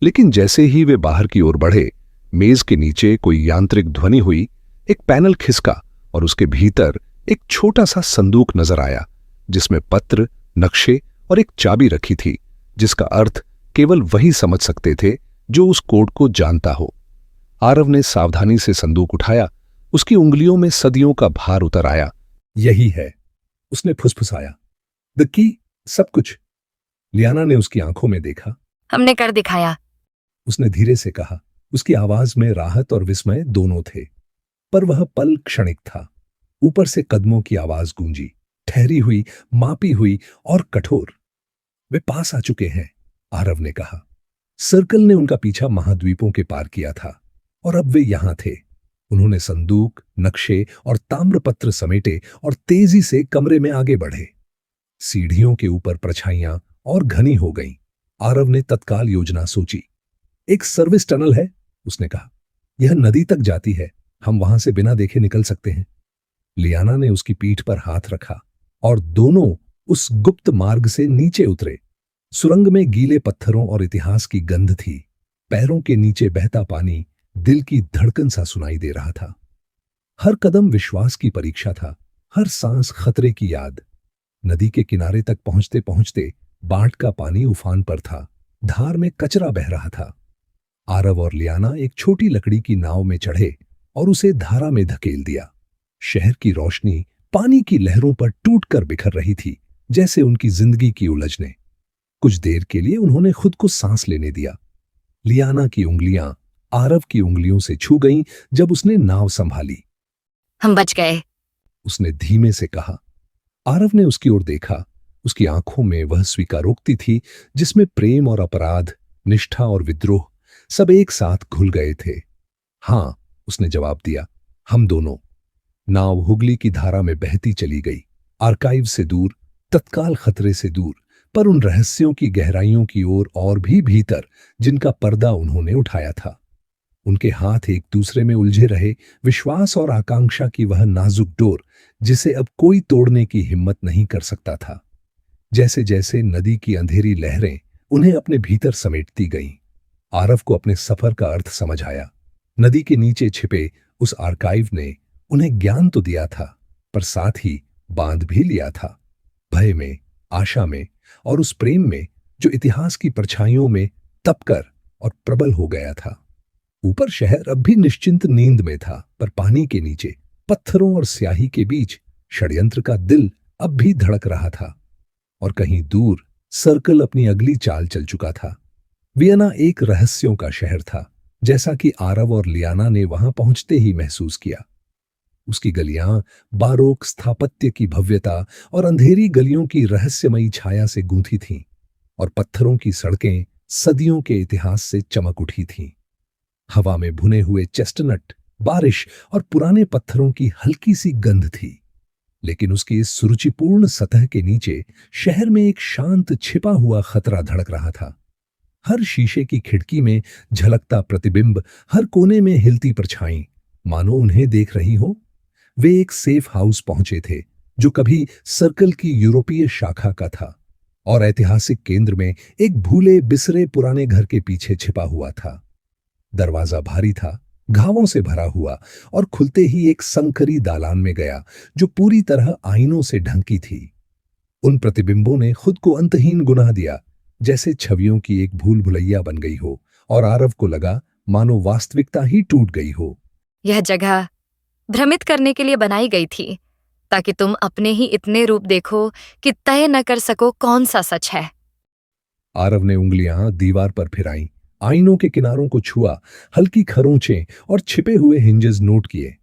लेकिन जैसे ही वे बाहर की ओर बढ़े, मेज के नीचे कोई यांत्रिक ध्वनि हुई। एक पैनल खिसका और उसके भीतर एक छोटा सा संदूक नजर आया, जिसमें पत्र, नक्शे और एक चाबी रखी थी, जिसका अर्थ केवल वही समझ सकते थे जो उस कोड को जानता हो। आरव ने सावधानी से संदूक उठाया। उसकी उंगलियों में सदियों का भार उतर आया। यही है, उसने फुसफुसाया। द की, सब कुछ। लियाना ने उसकी आंखों में देखा। हमने कर दिखाया, उसने धीरे से कहा। उसकी आवाज में राहत और विस्मय दोनों थे, पर वह पल क्षणिक था। ऊपर से कदमों की आवाज गूंजी, ठहरी हुई, मापी हुई और कठोर। वे पास आ चुके हैं, आरव ने कहा। सर्कल ने उनका पीछा महाद्वीपों के पार किया था और अब वे यहां थे। उन्होंने संदूक, नक्शे और ताम्रपत्र समेटे और तेजी से कमरे में आगे बढ़े। सीढ़ियों के ऊपर परछाइयां और घनी हो गईं। आरव ने तत्काल योजना सोची। एक सर्विस टनल है, उसने कहा। यह नदी तक जाती है, हम वहां से बिना देखे निकल सकते हैं। लियाना ने उसकी पीठ पर हाथ रखा और दोनों उस गुप्त मार्ग से नीचे उतरे। सुरंग में गीले पत्थरों और इतिहास की गंध थी। पैरों के नीचे बहता पानी दिल की धड़कन सा सुनाई दे रहा था। हर कदम विश्वास की परीक्षा था, हर सांस खतरे की याद। नदी के किनारे तक पहुंचते पहुंचते बाढ़ का पानी उफान पर था। धार में कचरा बह रहा था। आरव और लियाना एक छोटी लकड़ी की नाव में चढ़े और उसे धारा में धकेल दिया। शहर की रोशनी पानी की लहरों पर टूटकर बिखर रही थी, जैसे उनकी जिंदगी की उलझने। कुछ देर के लिए उन्होंने खुद को सांस लेने दिया। लियाना की उंगलियां आरव की उंगलियों से छू गईं जब उसने नाव संभाली। हम बच गए, उसने धीमे से कहा। आरव ने उसकी ओर देखा। उसकी आंखों में वह स्वीकारोक्ति थी जिसमें प्रेम और अपराध, निष्ठा और विद्रोह सब एक साथ घुल गए थे। हां, उसने जवाब दिया, हम दोनों। नाव हुगली की धारा में बहती चली गई, आर्काइव से दूर, तत्काल खतरे से दूर, पर उन रहस्यों की गहराइयों की ओर और भी भीतर जिनका पर्दा उन्होंने उठाया था। उनके हाथ एक दूसरे में उलझे रहे, विश्वास और आकांक्षा की वह नाजुक डोर जिसे अब कोई तोड़ने की हिम्मत नहीं कर सकता था। जैसे जैसे नदी की अंधेरी लहरें उन्हें अपने भीतर समेटती गईं, आरव को अपने सफर का अर्थ समझ आया। नदी के नीचे छिपे उस आर्काइव ने उन्हें ज्ञान तो दिया था, पर साथ ही बांध भी लिया था। भय में, आशा में और उस प्रेम में जो इतिहास की परछाइयों में तपकर और प्रबल हो गया था। ऊपर शहर अब भी निश्चिंत नींद में था, पर पानी के नीचे, पत्थरों और स्याही के बीच षड्यंत्र का दिल अब भी धड़क रहा था। और कहीं दूर सर्कल अपनी अगली चाल चल चुका था। वियना एक रहस्यों का शहर था, जैसा कि आरव और लियाना ने वहां पहुंचते ही महसूस किया। उसकी गलियां बारोक स्थापत्य की भव्यता और अंधेरी गलियों की रहस्यमयी छाया से गूंथी थीं, और पत्थरों की सड़कें सदियों के इतिहास से चमक उठी थीं। हवा में भुने हुए चेस्टनट, बारिश और पुराने पत्थरों की हल्की सी गंध थी। लेकिन उसकी इस सुरुचिपूर्ण सतह के नीचे शहर में एक शांत छिपा हुआ खतरा धड़क रहा था। हर शीशे की खिड़की में झलकता प्रतिबिंब, हर कोने में हिलती परछाई मानो उन्हें देख रही हो। वे एक सेफ हाउस पहुंचे थे जो कभी सर्कल की यूरोपीय शाखा का था, और ऐतिहासिक केंद्र में एक भूले बिसरे पुराने घर के पीछे छिपा हुआ था। दरवाजा भारी था, घावों से भरा हुआ, और खुलते ही एक संकरी दालान में गया जो पूरी तरह आईनों से ढंकी थी। उन प्रतिबिंबों ने खुद को अंतहीन गुनाह दिया, जैसे छवियों की एक भूल भुलैया बन गई हो, और आरव को लगा मानो वास्तविकता ही टूट गई हो। यह जगह भ्रमित करने के लिए बनाई गई थी, ताकि तुम अपने ही इतने रूप देखो कि तय न कर सको कौन सा सच है। आरव ने उंगलियां दीवार पर फिराईं, आईनों के किनारों को छुआ, हल्की खरोंचें और छिपे हुए हिंजेस नोट किए।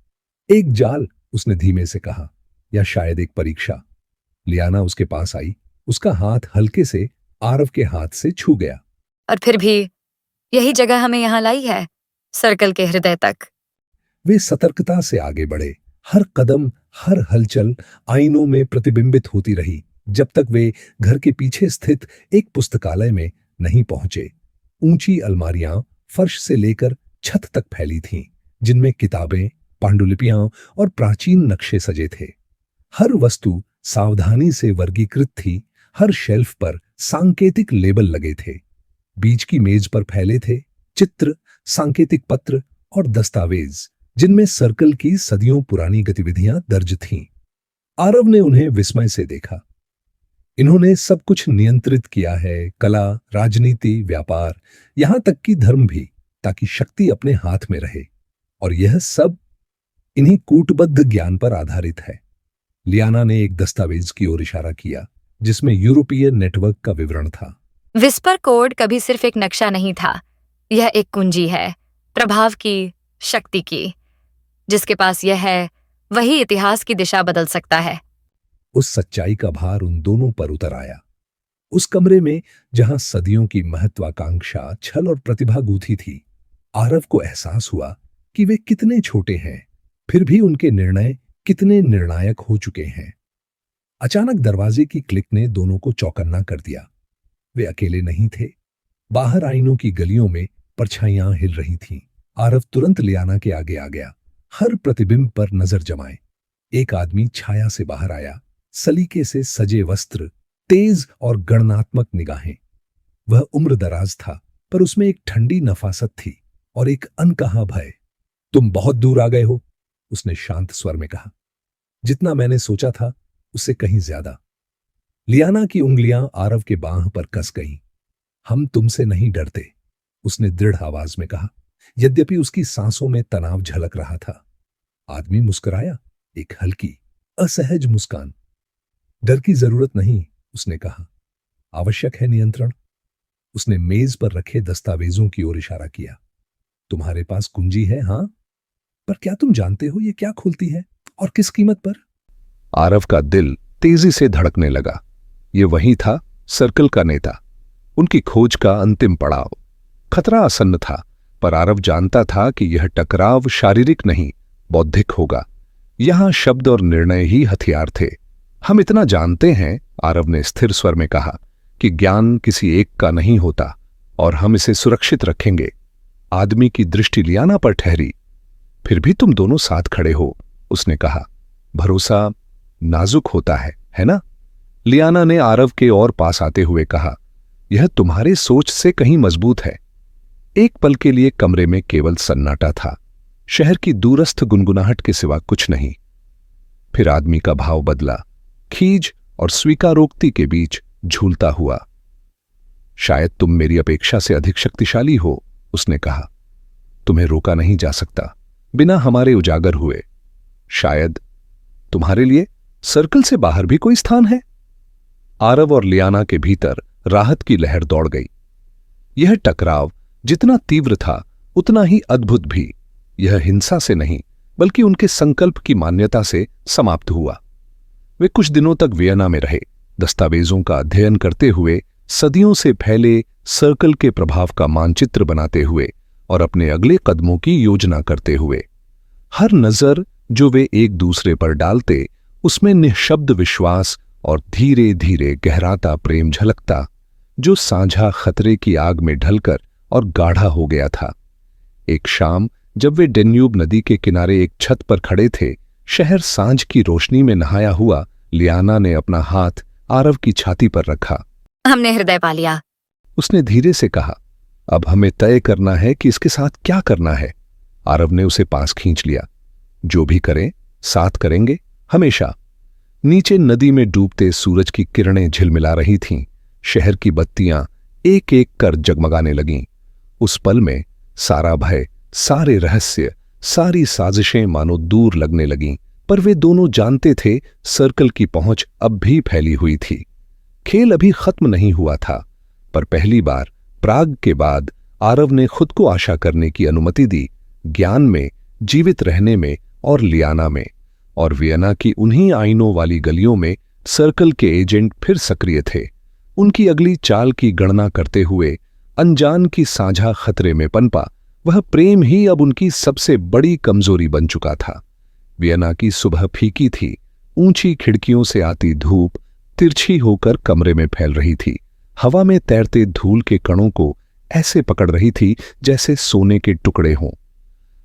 एक जाल, उसने धीमे से कहा, या शायद एक परीक्षा। लियाना उसके पास आई, उसका हाथ हल्के से आरव के हाथ से छू गया। और फिर भी यही जगह हमें यहाँ लाई है, सर्कल के हृदय तक। वे सतर्कता से आगे बढ़े। हर कदम, हर हलचल आईनों में प्रतिबिंबित होती रही, जब तक वे घर के पीछे स्थित एक पुस्तकालय में नहीं पहुंचे। ऊंची अलमारियां फर्श से लेकर छत तक फैली थीं, जिनमें किताबें, पांडुलिपियां और प्राचीन नक्शे सजे थे। हर वस्तु सावधानी से वर्गीकृत थी। हर शेल्फ पर सांकेतिक लेबल लगे थे। बीच की मेज पर फैले थे चित्र, सांकेतिक पत्र और दस्तावेज, जिनमें सर्कल की सदियों पुरानी गतिविधियां दर्ज थीं। आरव ने उन्हें विस्मय से देखा। इन्होंने सब कुछ नियंत्रित किया है, कला, राजनीति, व्यापार, यहां तक कि धर्म भी, ताकि शक्ति अपने हाथ में रहे। और यह सब इन्हीं कूटबद्ध ज्ञान पर आधारित है। लियाना ने एक दस्तावेज की ओर इशारा किया, जिसमें यूरोपीय नेटवर्क का विवरण था। विस्पर कोड कभी सिर्फ एक नक्शा नहीं था, यह एक कुंजी है, प्रभाव की, शक्ति की। जिसके पास यह है, वही इतिहास की दिशा बदल सकता है। उस सच्चाई का भार उन दोनों पर उतर आया। उस कमरे में, जहां सदियों की महत्वाकांक्षा, छल और प्रतिभा गूंथी थी, आरव को एहसास हुआ कि वे कितने छोटे हैं, फिर भी उनके निर्णय कितने निर्णायक हो चुके हैं। अचानक दरवाजे की क्लिक ने दोनों को चौकन्ना कर दिया। वे अकेले नहीं थे। बाहर आईनों की गलियों में परछाइयां हिल रही थीं। आरव तुरंत लियाना के आगे आ गया, हर प्रतिबिंब पर नजर जमाए। एक आदमी छाया से बाहर आया, सलीके से सजे वस्त्र, तेज और गणनात्मक निगाहें। वह उम्रदराज था, पर उसमें एक ठंडी नफासत थी और एक अनकहा भय। तुम बहुत दूर आ गए हो, उसने शांत स्वर में कहा। जितना मैंने सोचा था, उससे कहीं ज्यादा। लियाना की उंगलियां आरव के बांह पर कस गईं। हम तुमसे नहीं डरते, उसने दृढ़ आवाज में कहा, यद्यपि उसकी सांसों में तनाव झलक रहा था। आदमी मुस्कुराया, एक हल्की, असहज मुस्कान। डर की जरूरत नहीं, उसने कहा, आवश्यक है नियंत्रण। उसने मेज पर रखे दस्तावेजों की ओर इशारा किया। तुम्हारे पास कुंजी है, हां? पर क्या तुम जानते हो ये क्या खोलती है और किस कीमत पर? आरव का दिल तेजी से धड़कने लगा। ये वही था, सर्कल का नेता, उनकी खोज का अंतिम पड़ाव। खतरा आसन्न था, पर आरव जानता था कि यह टकराव शारीरिक नहीं, बौद्धिक होगा। यहां शब्द और निर्णय ही हथियार थे। हम इतना जानते हैं, आरव ने स्थिर स्वर में कहा, कि ज्ञान किसी एक का नहीं होता और हम इसे सुरक्षित रखेंगे। आदमी की दृष्टि लियाना पर ठहरी। फिर भी तुम दोनों साथ खड़े हो, उसने कहा। भरोसा नाजुक होता है ना? लियाना ने आरव के और पास आते हुए कहा, यह तुम्हारे सोच से कहीं मजबूत है। एक पल के लिए कमरे में केवल सन्नाटा था, शहर की दूरस्थ गुनगुनाहट के सिवा कुछ नहीं। फिर आदमी का भाव बदला, खीज और स्वीकारोक्ति के बीच झूलता हुआ। शायद तुम मेरी अपेक्षा से अधिक शक्तिशाली हो, उसने कहा। तुम्हें रोका नहीं जा सकता, बिना हमारे उजागर हुए। शायद तुम्हारे लिए सर्कल से बाहर भी कोई स्थान है। आरव और लियाना के भीतर राहत की लहर दौड़ गई। यह टकराव जितना तीव्र था, उतना ही अद्भुत भी। यह हिंसा से नहीं, बल्कि उनके संकल्प की मान्यता से समाप्त हुआ। वे कुछ दिनों तक वियना में रहे, दस्तावेजों का अध्ययन करते हुए, सदियों से फैले सर्कल के प्रभाव का मानचित्र बनाते हुए और अपने अगले कदमों की योजना करते हुए। हर नजर जो वे एक दूसरे पर डालते, उसमें निःशब्द विश्वास और धीरे धीरे गहराता प्रेम झलकता, जो साझा खतरे की आग में ढलकर और गाढ़ा हो गया था। एक शाम जब वे डेन्यूब नदी के किनारे एक छत पर खड़े थे, शहर सांझ की रोशनी में नहाया हुआ, लियाना ने अपना हाथ आरव की छाती पर रखा। हमने हृदय पा लिया, उसने धीरे से कहा। अब हमें तय करना है कि इसके साथ क्या करना है। आरव ने उसे पास खींच लिया। जो भी करें, साथ करेंगे, हमेशा। नीचे नदी में डूबते सूरज की किरणें झिलमिला रही थीं। शहर की बत्तियां एक एक कर जगमगाने लगीं। उस पल में सारा भय, सारे रहस्य, सारी साजिशें मानो दूर लगने लगीं, पर वे दोनों जानते थे सर्कल की पहुंच अब भी फैली हुई थी। खेल अभी खत्म नहीं हुआ था, पर पहली बार प्राग के बाद आरव ने खुद को आशा करने की अनुमति दी, ज्ञान में, जीवित रहने में और लियाना में। और वियना की उन्हीं आईनों वाली गलियों में सर्कल के एजेंट फिर सक्रिय थे, उनकी अगली चाल की गणना करते हुए, अनजान की साझा खतरे में पनपा, वह प्रेम ही अब उनकी सबसे बड़ी कमजोरी बन चुका था। वियना की सुबह फीकी थी, ऊंची खिड़कियों से आती धूप तिरछी होकर कमरे में फैल रही थी, हवा में तैरते धूल के कणों को ऐसे पकड़ रही थी जैसे सोने के टुकड़े हों।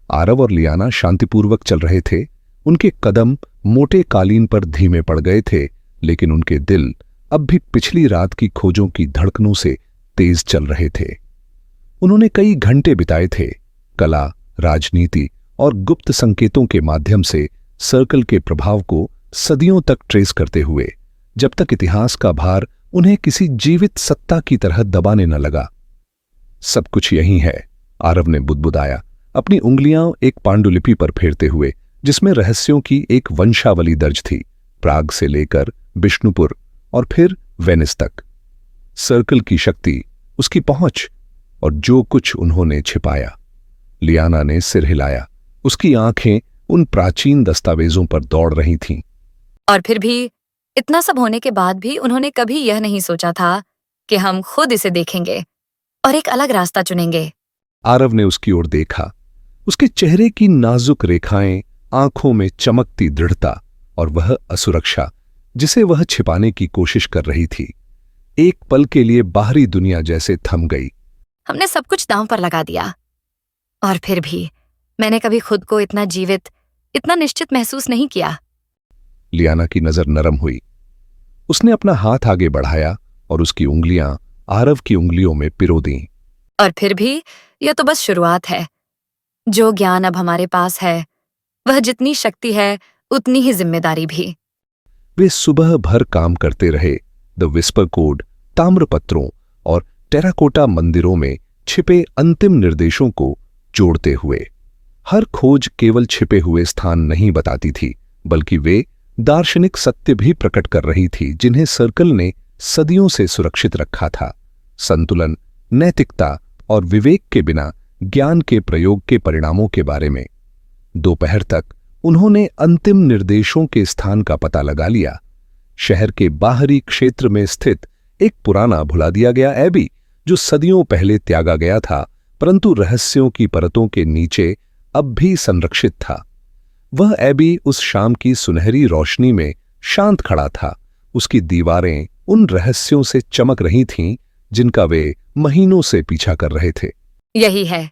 आरव और लियाना शांतिपूर्वक चल रहे थे, उनके कदम मोटे कालीन पर धीमे पड़ गए थे, लेकिन उनके दिल अब भी पिछली रात की खोजों की धड़कनों से तेज चल रहे थे। उन्होंने कई घंटे बिताए थे, कला, राजनीति और गुप्त संकेतों के माध्यम से सर्कल के प्रभाव को सदियों तक ट्रेस करते हुए, जब तक इतिहास का भार उन्हें किसी जीवित सत्ता की तरह दबाने न लगा। सब कुछ यही है, आरव ने बुदबुदाया, अपनी उंगलियां एक पांडुलिपि पर फेरते हुए, जिसमें रहस्यों की एक वंशावली दर्ज थी, प्राग से लेकर बिष्णुपुर और फिर वेनिस तक। सर्कल की शक्ति, उसकी पहुंच और जो कुछ उन्होंने छिपाया। लियाना ने सिर हिलाया, उसकी आंखें उन प्राचीन दस्तावेजों पर दौड़ रही थीं। और फिर भी इतना सब होने के बाद भी उन्होंने कभी यह नहीं सोचा था कि हम खुद इसे देखेंगे और एक अलग रास्ता चुनेंगे। आरव ने उसकी ओर देखा, उसके चेहरे की नाजुक रेखाएं, आंखों में चमकती दृढ़ता और वह असुरक्षा जिसे वह छिपाने की कोशिश कर रही थी, एक पल के लिए बाहरी दुनिया जैसे थम गई। हमने सब कुछ दांव पर लगा दिया और फिर भी मैंने कभी खुद को इतना जीवित, इतना निश्चित महसूस नहीं किया। लियाना की नजर नरम हुई, उसने अपना हाथ आगे बढ़ाया और उसकी उंगलियां आरव की उंगलियों में पिरो दीं। और फिर भी यह तो बस शुरुआत है। जो ज्ञान अब हमारे पास है, वह जितनी शक्ति है उतनी ही जिम्मेदारी भी। वे सुबह भर काम करते रहे, द विस्पर कोड, ताम्रपत्रों और टेराकोटा मंदिरों में छिपे अंतिम निर्देशों को जोड़ते हुए। हर खोज केवल छिपे हुए स्थान नहीं बताती थी, बल्कि वे दार्शनिक सत्य भी प्रकट कर रही थी जिन्हें सर्कल ने सदियों से सुरक्षित रखा था। संतुलन, नैतिकता और विवेक के बिना ज्ञान के प्रयोग के परिणामों के बारे में। दोपहर तक उन्होंने अंतिम निर्देशों के स्थान का पता लगा लिया। शहर के बाहरी क्षेत्र में स्थित एक पुराना भुला दिया गया एबी, जो सदियों पहले त्यागा गया था, परंतु रहस्यों की परतों के नीचे अब भी संरक्षित था। वह एबी उस शाम की सुनहरी रोशनी में शांत खड़ा था, उसकी दीवारें उन रहस्यों से चमक रही थीं जिनका वे महीनों से पीछा कर रहे थे। यही है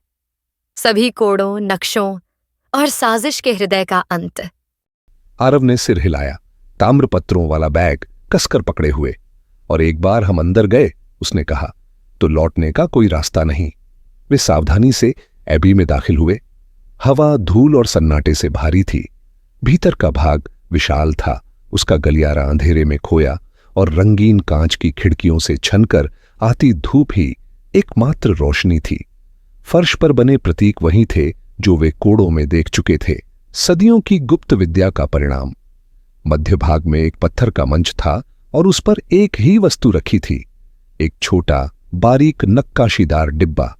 सभी कोड़ों, नक्शों और साजिश के हृदय का अंत। आरव ने सिर हिलाया, ताम्रपत्रों वाला बैग कसकर पकड़े हुए। और एक बार हम अंदर गए, उसने कहा, तो लौटने का कोई रास्ता नहीं। वे सावधानी से एबी में दाखिल हुए। हवा धूल और सन्नाटे से भारी थी। भीतर का भाग विशाल था, उसका गलियारा अंधेरे में खोया और रंगीन कांच की खिड़कियों से छनकर आती धूप ही एकमात्र रोशनी थी। फर्श पर बने प्रतीक वही थे जो वे कोड़ों में देख चुके थे, सदियों की गुप्त विद्या का परिणाम। मध्य भाग में एक पत्थर का मंच था और उस पर एक ही वस्तु रखी थी, एक छोटा बारीक नक्काशीदार डिब्बा।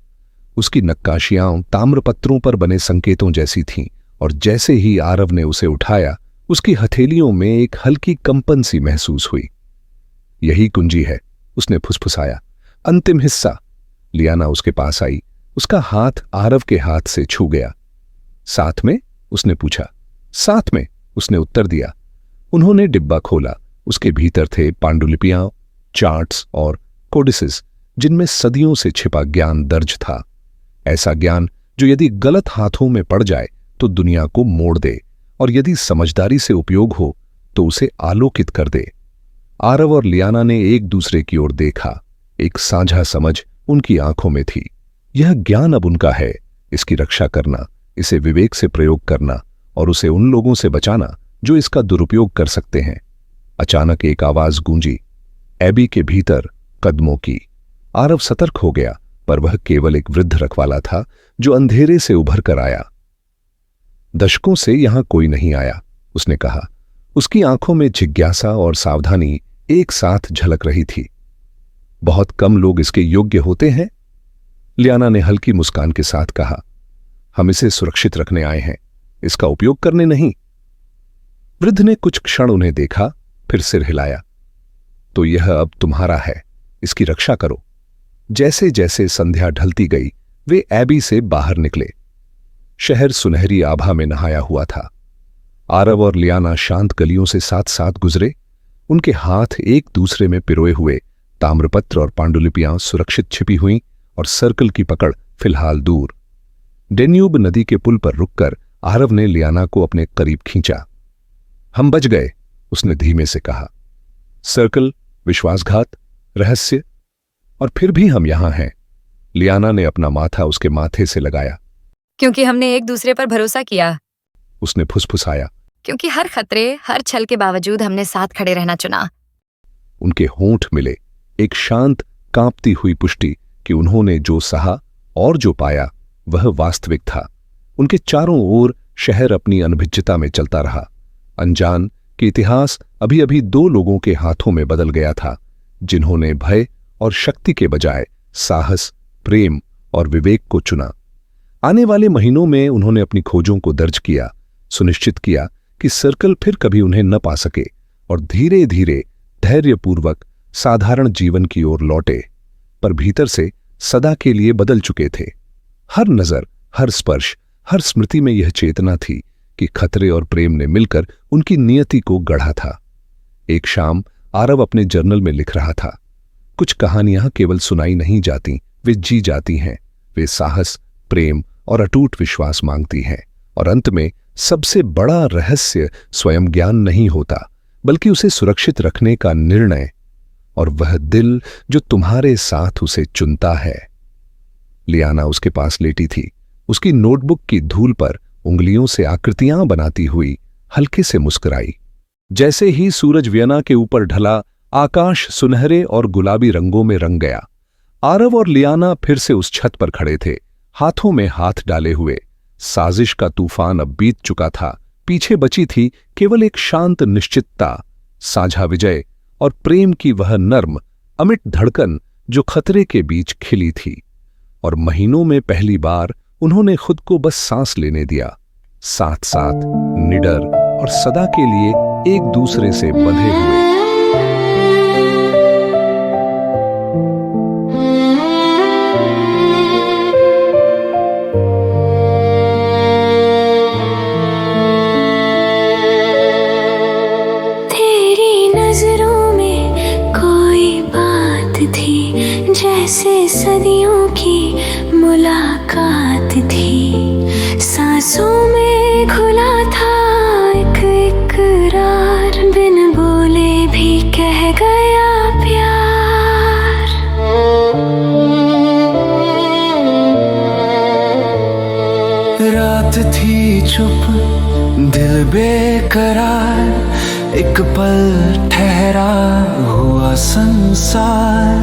उसकी नक्काशियां ताम्रपत्रों पर बने संकेतों जैसी थीं और जैसे ही आरव ने उसे उठाया, उसकी हथेलियों में एक हल्की कंपन सी महसूस हुई। यही कुंजी है, उसने फुसफुसाया। अंतिम हिस्सा। लियाना उसके पास आई, उसका हाथ आरव के हाथ से छू गया। साथ में? उसने पूछा। साथ में, उसने उत्तर दिया। उन्होंने डिब्बा खोला। उसके भीतर थे पांडुलिपियां, चार्ट्स और कोडिसेस, जिनमें सदियों से छिपा ज्ञान दर्ज था। ऐसा ज्ञान जो यदि गलत हाथों में पड़ जाए तो दुनिया को मोड़ दे, और यदि समझदारी से उपयोग हो तो उसे आलोकित कर दे। आरव और लियाना ने एक दूसरे की ओर देखा। एक साझा समझ उनकी आंखों में थी। यह ज्ञान अब उनका है, इसकी रक्षा करना, इसे विवेक से प्रयोग करना और उसे उन लोगों से बचाना जो इसका दुरुपयोग कर सकते हैं। अचानक एक आवाज गूंजी, एबी के भीतर कदमों की। आरव सतर्क हो गया, पर वह केवल एक वृद्ध रखवाला था जो अंधेरे से उभर कर आया। दशकों से यहां कोई नहीं आया, उसने कहा। उसकी आंखों में जिज्ञासा और सावधानी एक साथ झलक रही थी। बहुत कम लोग इसके योग्य होते हैं, लियाना ने हल्की मुस्कान के साथ कहा। हम इसे सुरक्षित रखने आए हैं, इसका उपयोग करने नहीं। वृद्ध ने कुछ क्षण उन्हें देखा, फिर सिर हिलाया। तो यह अब तुम्हारा है, इसकी रक्षा करो। जैसे जैसे संध्या ढलती गई वे एबी से बाहर निकले। शहर सुनहरी आभा में नहाया हुआ था। आरव और लियाना शांत गलियों से साथ साथ गुजरे। उनके हाथ एक दूसरे में पिरोए हुए, ताम्रपत्र और पांडुलिपियां सुरक्षित छिपी हुईं और सर्कल की पकड़ फिलहाल दूर। डेन्यूब नदी के पुल पर रुककर आरव ने लियाना को अपने करीब खींचा। हम बच गए, उसने धीमे से कहा। सर्कल, विश्वासघात, रहस्य, और फिर भी हम यहां हैं। लियाना ने अपना माथा उसके माथे से लगाया। क्योंकि हमने एक दूसरे पर भरोसा किया, उसने फुसफुसाया। क्योंकि हर खतरे, हर छल के बावजूद हमने साथ खड़े रहना चुना। उनके होंठ मिले, एक शांत कांपती हुई पुष्टि कि उन्होंने जो सहा और जो पाया वह वास्तविक था। उनके चारों ओर शहर अपनी अनभिज्ञता में चलता रहा, अनजान कि इतिहास अभी अभी दो लोगों के हाथों में बदल गया था, जिन्होंने भय और शक्ति के बजाय साहस, प्रेम और विवेक को चुना। आने वाले महीनों में उन्होंने अपनी खोजों को दर्ज किया, सुनिश्चित किया कि सर्कल फिर कभी उन्हें न पा सके, और धीरे धीरे धैर्यपूर्वक साधारण जीवन की ओर लौटे, पर भीतर से सदा के लिए बदल चुके थे। हर नजर, हर स्पर्श, हर स्मृति में यह चेतना थी कि खतरे और प्रेम ने मिलकर उनकी नियति को गढ़ा था। एक शाम आरव अपने जर्नल में लिख रहा था, कुछ कहानियां केवल सुनाई नहीं जाती, वे जी जाती हैं। वे साहस, प्रेम और अटूट विश्वास मांगती हैं, और अंत में सबसे बड़ा रहस्य स्वयं ज्ञान नहीं होता, बल्कि उसे सुरक्षित रखने का निर्णय, और वह दिल जो तुम्हारे साथ उसे चुनता है। लियाना उसके पास लेटी थी, उसकी नोटबुक की धूल पर उंगलियों से आकृतियां बनाती हुई हल्के से मुस्कुराई। जैसे ही सूरज वियना के ऊपर ढला, आकाश सुनहरे और गुलाबी रंगों में रंग गया। आरव और लियाना फिर से उस छत पर खड़े थे, हाथों में हाथ डाले हुए। साजिश का तूफान अब बीत चुका था, पीछे बची थी केवल एक शांत निश्चितता, साझा विजय और प्रेम की वह नर्म, अमिट धड़कन जो खतरे के बीच खिली थी। और महीनों में पहली बार उन्होंने खुद को बस सांस लेने दिया, साथ साथ निडर और सदा के लिए एक दूसरे से बंधे हुए। जैसे सदियों की मुलाकात थी, सांसों में खुला था एक इकरार, बिन बोले भी कह गया प्यार। रात थी चुप, दिल बेकरार, एक पल ठहरा हुआ संसार।